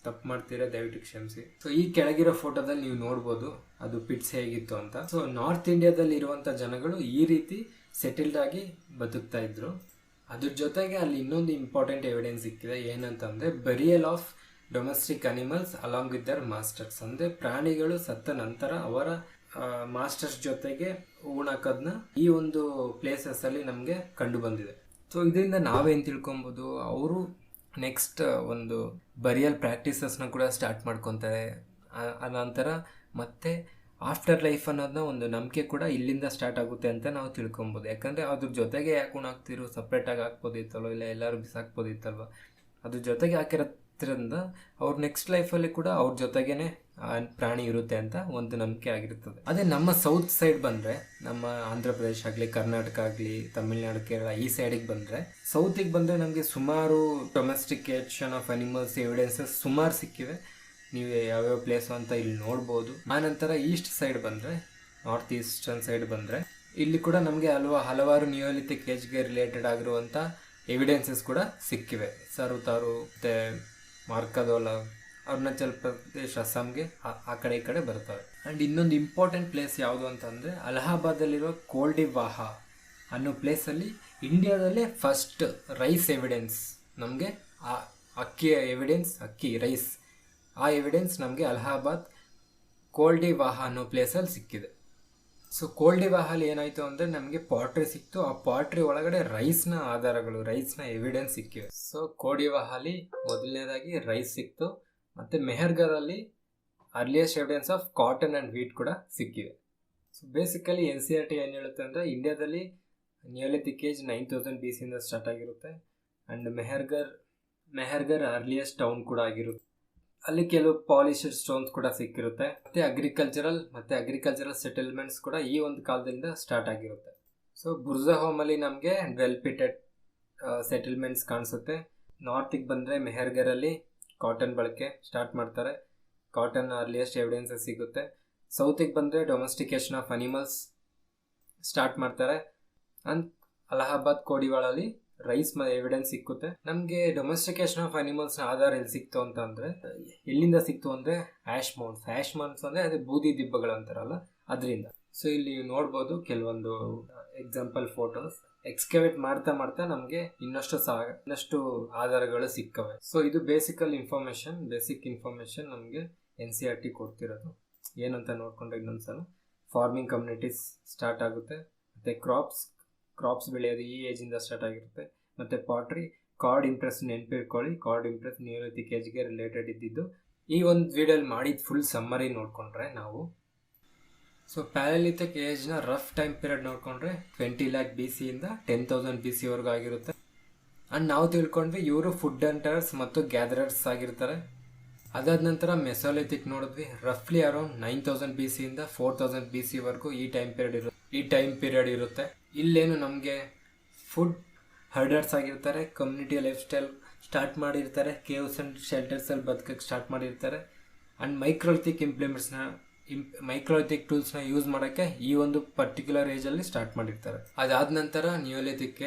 C: ತಪ್ಪು ಮಾಡ್ತೀರಾ ದಯವಿಟ್ಟು ಕ್ಷಮಿಸಿ. ಸೊ ಈ ಕೆಳಗಿರೋ ಫೋಟೋದಲ್ಲಿ ನೀವು ನೋಡ್ಬೋದು ಅದು ಪಿಟ್ಸ್ ಹೇಗಿತ್ತು ಅಂತ. ಸೊ ನಾರ್ತ್ ಇಂಡಿಯಾದಲ್ಲಿ ಇರುವಂಥ ಜನಗಳು ಈ ರೀತಿ ಸೆಟಲ್ಡ್ ಆಗಿ ಬದುಕ್ತಾ ಇದ್ರು. ಅದ್ರ ಜೊತೆಗೆ ಅಲ್ಲಿ ಇನ್ನೊಂದು ಇಂಪಾರ್ಟೆಂಟ್ ಎವಿಡೆನ್ಸ್ ಸಿಕ್ಕಿದೆ. ಏನಂತಂದರೆ burial of domestic animals along with their masters. ಅಂದರೆ ಪ್ರಾಣಿಗಳು ಸತ್ತ ನಂತರ ಅವರ ಮಾಸ್ಟರ್ಸ್ ಜೊತೆಗೆ ಉಣಾಕೋದನ್ನ ಈ ಒಂದು ಪ್ಲೇಸಸ್ಸಲ್ಲಿ ನಮಗೆ ಕಂಡು ಬಂದಿದೆ. ಸೊ ಇದರಿಂದ ನಾವೇನು ತಿಳ್ಕೊಬೋದು, ಅವರು ನೆಕ್ಸ್ಟ್ ಒಂದು ಬರಿಯಲ್ ಪ್ರಾಕ್ಟೀಸಸ್ನ ಕೂಡ ಸ್ಟಾರ್ಟ್ ಮಾಡ್ಕೊತಾರೆ. ನಂತರ ಮತ್ತೆ ಆಫ್ಟರ್ ಲೈಫ್ ಅನ್ನೋದನ್ನ ಒಂದು ನಂಬಿಕೆ ಕೂಡ ಇಲ್ಲಿಂದ ಸ್ಟಾರ್ಟ್ ಆಗುತ್ತೆ ಅಂತ ನಾವು ತಿಳ್ಕೊಬೋದು. ಯಾಕಂದರೆ ಅದ್ರ ಜೊತೆಗೆ ಯಾಕೆ ಉಣಾಕ್ತಿರು, ಸಪ್ರೇಟಾಗಿ ಹಾಕ್ಬೋದಿತ್ತಲ್ವ, ಇಲ್ಲ ಎಲ್ಲರೂ ಬಿಸಾಕ್ಬೋದಿತ್ತಲ್ವ. ಅದ್ರ ಜೊತೆಗೆ ಹಾಕಿರೋದ್ರಿಂದ ಅವ್ರ ನೆಕ್ಸ್ಟ್ ಲೈಫಲ್ಲಿ ಕೂಡ ಅವ್ರ ಜೊತೆಗೇ ಪ್ರಾಣಿ ಇರುತ್ತೆ ಅಂತ ಒಂದು ನಂಬಿಕೆ ಆಗಿರ್ತದೆ. ಅದೇ ನಮ್ಮ ಸೌತ್ ಸೈಡ್ ಬಂದರೆ, ನಮ್ಮ ಆಂಧ್ರ ಪ್ರದೇಶ ಆಗಲಿ, ಕರ್ನಾಟಕ ಆಗಲಿ, ತಮಿಳ್ನಾಡು, ಕೇರಳ ಈ ಸೈಡಿಗೆ ಬಂದರೆ, ಸೌತಿಗೆ ಬಂದರೆ ನಮಗೆ ಸುಮಾರು ಡೊಮೆಸ್ಟಿಕೇಷನ್ ಆಫ್ ಅನಿಮಲ್ಸ್ ಎವಿಡೆನ್ಸಸ್ ಸುಮಾರು ಸಿಕ್ಕಿವೆ. ನೀವು ಯಾವ್ಯಾವ ಪ್ಲೇಸು ಅಂತ ಇಲ್ಲಿ ನೋಡ್ಬೋದು. ಆನಂತರ ಈಸ್ಟ್ ಸೈಡ್ ಬಂದರೆ, ನಾರ್ತ್ ಈಸ್ಟರ್ನ್ ಸೈಡ್ ಬಂದರೆ, ಇಲ್ಲಿ ಕೂಡ ನಮಗೆ ಹಲವಾರು ನಿಯೋಲಿಥಿಕ್ ಏಜ್ಗೆ ರಿಲೇಟೆಡ್ ಆಗಿರುವಂಥ ಎವಿಡೆನ್ಸಸ್ ಕೂಡ ಸಿಕ್ಕಿವೆ. ಸರುತಾರು ಮತ್ತು ಮಾರ್ಕದೋಲ, ಅರುಣಾಚಲ್ ಪ್ರದೇಶ್, ಅಸ್ಸಾಂಗೆ ಆ ಕಡೆ ಈ ಕಡೆ ಬರ್ತವೆ. ಆ್ಯಂಡ್ ಇನ್ನೊಂದು ಇಂಪಾರ್ಟೆಂಟ್ ಪ್ಲೇಸ್ ಯಾವುದು ಅಂತಂದರೆ ಅಲಹಾಬಾದಲ್ಲಿರೋ ಕೋಲ್ಡಿವಾಹ ಅನ್ನೋ ಪ್ಲೇಸಲ್ಲಿ ಇಂಡಿಯಾದಲ್ಲೇ ಫಸ್ಟ್ ರೈಸ್ ಎವಿಡೆನ್ಸ್ ನಮಗೆ, ಅಕ್ಕಿ ಎವಿಡೆನ್ಸ್, ರೈಸ್, ಆ ಎವಿಡೆನ್ಸ್ ನಮಗೆ ಅಲಹಾಬಾದ್ ಕೋಲ್ಡಿವಾಹ ಅನ್ನೋ ಪ್ಲೇಸಲ್ಲಿ ಸಿಕ್ಕಿದೆ. ಸೊ ಕೋಲ್ಡಿವಾಹಲ್ಲಿ ಏನಾಯಿತು ಅಂದರೆ ನಮಗೆ ಪಾಟ್ರಿ ಸಿಕ್ತು. ಆ ಪಾಟ್ರಿ ಒಳಗಡೆ ರೈಸ್ನ ಆಧಾರಗಳು, ರೈಸ್ನ ಎವಿಡೆನ್ಸ್ ಸಿಕ್ಕಿವೆ. ಸೊ ಕೋಲ್ಡಿವಾಹಲ್ಲಿ ಮೊದಲನೇದಾಗಿ ರೈಸ್ ಸಿಕ್ತು. ಮತ್ತು ಮೆಹರ್ಗರಲ್ಲಿ earliest evidence of cotton and wheat ಕೂಡ ಸಿಕ್ಕಿವೆ. ಸೊ ಬೇಸಿಕಲಿ NCERT ಏನು ಹೇಳುತ್ತೆ ಅಂದರೆ ಇಂಡಿಯಾದಲ್ಲಿ ನಿಯೋಲಿಥಿಕ್ ಏಜ್ 9000 BCಯಿಂದ ಸ್ಟಾರ್ಟ್ ಆಗಿರುತ್ತೆ. ಆ್ಯಂಡ್ ಮೆಹರ್ಗರ್ ಅರ್ಲಿಯಸ್ಟ್ ಟೌನ್ ಕೂಡ ಆಗಿರುತ್ತೆ. ಅಲ್ಲಿ ಕೆಲವು ಪಾಲಿಶ್ಡ್ ಸ್ಟೋನ್ಸ್ ಕೂಡ ಸಿಕ್ಕಿರುತ್ತೆ. ಮತ್ತು ಅಗ್ರಿಕಲ್ಚರಲ್ ಸೆಟಲ್ಮೆಂಟ್ಸ್ ಕೂಡ ಈ ಒಂದು ಕಾಲದಿಂದ ಸ್ಟಾರ್ಟ್ ಆಗಿರುತ್ತೆ. ಸೊ ಬುರ್ಜಾಹೋಮಲ್ಲಿ ನಮಗೆ ವೆಲ್ ಪಿಟೆಡ್ ಸೆಟಲ್ಮೆಂಟ್ಸ್ ಕಾಣಿಸುತ್ತೆ. ನಾರ್ತಿಗೆ ಬಂದರೆ ಮೆಹರ್ಗರಲ್ಲಿ ಕಾಟನ್ ಬಳಕೆ ಸ್ಟಾರ್ಟ್ ಮಾಡ್ತಾರೆ. ಕಾಟನ್ ಅರ್ಲಿಯಸ್ಟ್ ಎವಿಡೆನ್ಸಸ್ ಸಿಗುತ್ತೆ. ಸೌತಿಗೆ ಬಂದರೆ ಡೊಮೆಸ್ಟಿಕೇಷನ್ ಆಫ್ ಅನಿಮಲ್ಸ್ ಸ್ಟಾರ್ಟ್ ಮಾಡ್ತಾರೆ. ಆ್ಯಂಡ್ ಅಲಹಾಬಾದ್ ಕೋಡಿವಾಳಲ್ಲಿ ರೈಸ್ ಎವಿಡೆನ್ಸ್ ಸಿಕ್ಕುತ್ತೆ. ನಮಗೆ ಡೊಮೆಸ್ಟಿಕೇಷನ್ ಆಫ್ ಅನಿಮಲ್ಸ್ನ ಆಧಾರ ಎಲ್ಲಿ ಸಿಕ್ತು ಅಂತ ಅಂದರೆ, ಎಲ್ಲಿಂದ ಸಿಕ್ತು ಅಂದರೆ ಆ್ಯಶ್ ಮೌಂಟ್ಸ್ ಅಂದರೆ ಅದೇ ಬೂದಿ ದಿಬ್ಬಗಳು ಅಂತಾರಲ್ಲ, ಅದರಿಂದ. ಸೊ ಇಲ್ಲಿ ನೋಡ್ಬೋದು ಕೆಲವೊಂದು ಎಕ್ಸಾಂಪಲ್ ಫೋಟೋಸ್. ಎಕ್ಸ್ಕವೇಟ್ ಮಾಡ್ತಾ ಮಾಡ್ತಾ ನಮಗೆ ಇನ್ನಷ್ಟು ಆಧಾರಗಳು ಸಿಕ್ಕವೆ. ಸೊ ಇದು ಬೇಸಿಕ್ ಇನ್ಫಾರ್ಮೇಶನ್ ನಮಗೆ NCERT ಕೊಡ್ತಿರೋದು. ಏನಂತ ನೋಡ್ಕೊಂಡ್ರೆ ಇನ್ನೊಂದ್ಸಲ ಫಾರ್ಮಿಂಗ್ ಕಮ್ಯುನಿಟೀಸ್ ಸ್ಟಾರ್ಟ್ ಆಗುತ್ತೆ, ಮತ್ತು ಕ್ರಾಪ್ಸ್ ಬೆಳೆಯೋದು ಈ ಏಜಿಂದ ಸ್ಟಾರ್ಟ್ ಆಗಿರುತ್ತೆ, ಮತ್ತು ಪಾಟ್ರಿ, ಕಾರ್ಡ್ ಇಂಪ್ರೆಸ್ ನೆನಪಿಟ್ಕೊಳ್ಳಿ, ಕಾರ್ಡ್ ಇಂಪ್ರೆಸ್ ನಿಯೋಲಿಥಿಕ್ ಏಜ್ಗೆ ರಿಲೇಟೆಡ್ ಇದ್ದಿದ್ದು. ಈ ಒಂದು ವಿಡಿಯೋಲಿ ಮಾಡಿದ ಫುಲ್ ಸಮ್ಮರಿ ನೋಡಿಕೊಂಡ್ರೆ ನಾವು, ಸೊ ಪ್ಯಾಲಿಲಿಥಿಕ್ ಏಜ್ನ ರಫ್ ಟೈಮ್ ಪೀರಿಯಡ್ ನೋಡಿಕೊಂಡ್ರೆ 20 lakh BC ಇಂದ 10,000 BC ವರೆಗೂ ಆಗಿರುತ್ತೆ. ಆ್ಯಂಡ್ ನಾವು ತಿಳ್ಕೊಂಡ್ವಿ ಇವರು ಫುಡ್ ಹಂಟರ್ಸ್ ಮತ್ತು ಗ್ಯಾದರರ್ಸ್ ಆಗಿರ್ತಾರೆ. ಅದಾದ ನಂತರ ಮೆಸೋಲಿಥಿಕ್ ನೋಡಿದ್ವಿ, ರಫ್ಲಿ ಅರೌಂಡ್ 9,000 BC ಇಂದ 4,000 BC ವರೆಗೂ ಈ ಟೈಮ್ ಪೀರಿಯಡ್ ಇರುತ್ತೆ. ಇಲ್ಲೇನು ನಮಗೆ ಫುಡ್ ಹರ್ಡರ್ಸ್ ಆಗಿರ್ತಾರೆ, ಕಮ್ಯುನಿಟಿ ಲೈಫ್ ಸ್ಟೈಲ್ ಸ್ಟಾರ್ಟ್ ಮಾಡಿರ್ತಾರೆ, ಕೇವ್ಸ್ ಆ್ಯಂಡ್ ಶೆಲ್ಟರ್ಸಲ್ಲಿ ಬದುಕಕ್ಕೆ ಸ್ಟಾರ್ಟ್ ಮಾಡಿರ್ತಾರೆ. ಆ್ಯಂಡ್ ಮೈಕ್ರೋಲಿಥಿಕ್ ಟೂಲ್ಸ್ನ ಯೂಸ್ ಮಾಡೋಕ್ಕೆ ಈ ಒಂದು ಪರ್ಟಿಕ್ಯುಲರ್ ಏಜಲ್ಲಿ ಸ್ಟಾರ್ಟ್ ಮಾಡಿರ್ತಾರೆ. ಅದಾದ ನಂತರ ನಿಯೋಲಿಥಿಕ್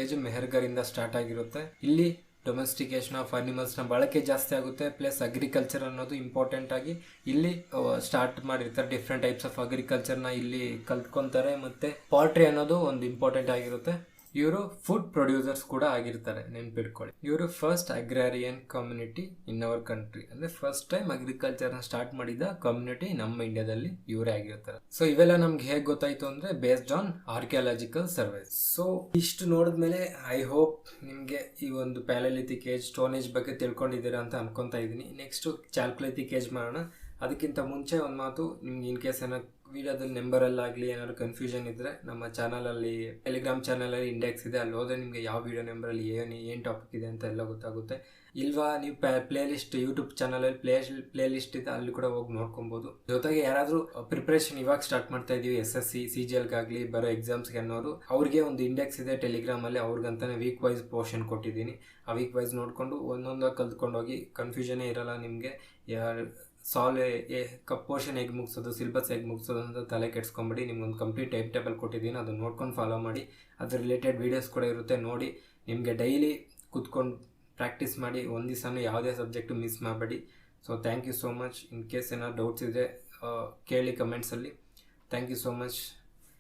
C: ಏಜ್ ಮೆಹರ್ಗರಿಂದ ಸ್ಟಾರ್ಟ್ ಆಗಿರುತ್ತೆ. ಇಲ್ಲಿ ಡೊಮೆಸ್ಟಿಕೇಶನ್ ಆಫ್ ಅನಿಮಲ್ಸ್ನ ಬಳಕೆ ಜಾಸ್ತಿ ಆಗುತ್ತೆ, ಪ್ಲಸ್ ಅಗ್ರಿಕಲ್ಚರ್ ಅನ್ನೋದು ಇಂಪಾರ್ಟೆಂಟ್ ಆಗಿ ಇಲ್ಲಿ ಸ್ಟಾರ್ಟ್ ಮಾಡಿರ್ತಾರೆ. ಡಿಫ್ರೆಂಟ್ ಟೈಪ್ಸ್ ಆಫ್ ಅಗ್ರಿಕಲ್ಚರ್ನ ಇಲ್ಲಿ ಕಲ್ತ್ಕೊಂತಾರೆ, ಮತ್ತು ಪಾಲ್ಟ್ರಿ ಅನ್ನೋದು ಒಂದು ಇಂಪಾರ್ಟೆಂಟ್ ಆಗಿರುತ್ತೆ. ಇವರು ಫುಡ್ ಪ್ರೊಡ್ಯೂಸರ್ಸ್ ಕೂಡ ಆಗಿರ್ತಾರೆ, ನೆನ್ಪಿಟ್ಕೊಳ್ಳಿ. ಇವರು first agrarian community in our country, ಅಂದ್ರೆ ಫಸ್ಟ್ ಟೈಮ್ ಅಗ್ರಿಕಲ್ಚರ್ನ ಸ್ಟಾರ್ಟ್ ಮಾಡಿದ ಕಮ್ಯುನಿಟಿ ನಮ್ಮ ಇಂಡಿಯಾದಲ್ಲಿ ಇವರೇ ಆಗಿರ್ತಾರೆ. ಸೊ ಇವೆಲ್ಲ ನಮ್ಗೆ ಹೇಗೆ ಗೊತ್ತಾಯ್ತು ಅಂದ್ರೆ based on archaeological surveys. So ಇಷ್ಟು ನೋಡಿದ್ಮೇಲೆ ಐ ಹೋಪ್ ನಿಮಗೆ ಈ ಒಂದು ಪ್ಯಾಲಿಲಿಥಿಕ್ ಏಜ್, ಸ್ಟೋನ್ ಏಜ್ ಬಗ್ಗೆ ತಿಳ್ಕೊಂಡಿದ್ದೀರಾ ಅಂತ ಅನ್ಕೊಂತಾ ಇದ್ದೀನಿ. ನೆಕ್ಸ್ಟ್ ಚಾಲ್ಕೊಲಿಥಿಕ್ ಏಜ್ ಮಾಡೋಣ. ಅದಕ್ಕಿಂತ ಮುಂಚೆ ಒಂದು ಮಾತು, ನಿಮ್ಗೆ ಇನ್ ಕೇಸ್ ಏನೋ ವಿಡಿಯೋದಲ್ಲಿ ನಂಬರಲ್ಲಾಗಲಿ ಏನಾದ್ರು ಕನ್ಫ್ಯೂಷನ್ ಇದ್ದರೆ ನಮ್ಮ ಚಾನಲಲ್ಲಿ, ಟೆಲಿಗ್ರಾಮ್ ಚಾನಲಲ್ಲಿ ಇಂಡೆಕ್ಸ್ ಇದೆ, ಅಲ್ಲಿ ಹೋದರೆ ನಿಮಗೆ ಯಾವ ವಿಡಿಯೋ ನಂಬರಲ್ಲಿ ಏನು ಟಾಪಿಕ್ ಇದೆ ಅಂತ ಎಲ್ಲ ಗೊತ್ತಾಗುತ್ತೆ. ಇಲ್ವಾ ನೀವು ಪ್ಲೇಲಿಸ್ಟ್ ಯೂಟ್ಯೂಬ್ ಚಾನಲಲ್ಲಿ ಪ್ಲೇಲಿಸ್ಟ್ ಇದೆ, ಅಲ್ಲಿ ಕೂಡ ಹೋಗಿ ನೋಡ್ಕೊಬೋದು. ಜೊತೆಗೆ ಯಾರಾದರೂ ಪ್ರಿಪ್ರೇಷನ್ ಇವಾಗ ಸ್ಟಾರ್ಟ್ ಮಾಡ್ತಾ ಇದೀವಿ SSC CGLಗಾಗಲಿ ಬರೋ ಎಕ್ಸಾಮ್ಸ್ಗೆ ಅನ್ನೋರು, ಅವ್ರಿಗೆ ಒಂದು ಇಂಡೆಕ್ಸ್ ಇದೆ ಟೆಲಿಗ್ರಾಮಲ್ಲಿ, ಅವ್ರಿಗಂತಾನೆ ವೀಕ್ ವೈಸ್ ಪೋರ್ಷನ್ ಕೊಟ್ಟಿದ್ದೀನಿ. ಆ ವೀಕ್ ವೈಸ್ ನೋಡಿಕೊಂಡು ಒಂದೊಂದಾಗಿ ಕಲ್ತ್ಕೊಂಡೋಗಿ ಕನ್ಫ್ಯೂಷನೇ ಇರಲ್ಲ ನಿಮಗೆ. ಪೋರ್ಷನ್ ಹೇಗೆ ಮುಗಿಸೋದು, ಸಿಲೆಬಸ್ ಹೇಗೆ ಮುಗಿಸೋದು ಅಂತ ತಲೆ ಕೆಡ್ಸ್ಕೊಂಬಿಡಿ. ನಿಮ್ಗೊಂದು ಕಂಪ್ಲೀಟ್ ಟೈಮ್ ಟೇಬಲ್ ಕೊಟ್ಟಿದ್ದೀನಿ, ಅದನ್ನು ನೋಡ್ಕೊಂಡು ಫಾಲೋ ಮಾಡಿ. ಅದ್ರ ರಿಲೇಟೆಡ್ ವೀಡಿಯೋಸ್ ಕೂಡ ಇರುತ್ತೆ, ನೋಡಿ. ನಿಮಗೆ ಡೈಲಿ ಕೂತ್ಕೊಂಡು ಪ್ರಾಕ್ಟೀಸ್ ಮಾಡಿ, ಒಂದು ದಿವಸನೂ ಯಾವುದೇ ಸಬ್ಜೆಕ್ಟು ಮಿಸ್ ಮಾಡಬೇಡಿ. So thank you so much. In case ಏನಾದ್ರು ಡೌಟ್ಸ್ ಇದೆ ಕೇಳಿ ಕಮೆಂಟ್ಸಲ್ಲಿ. Thank you so much.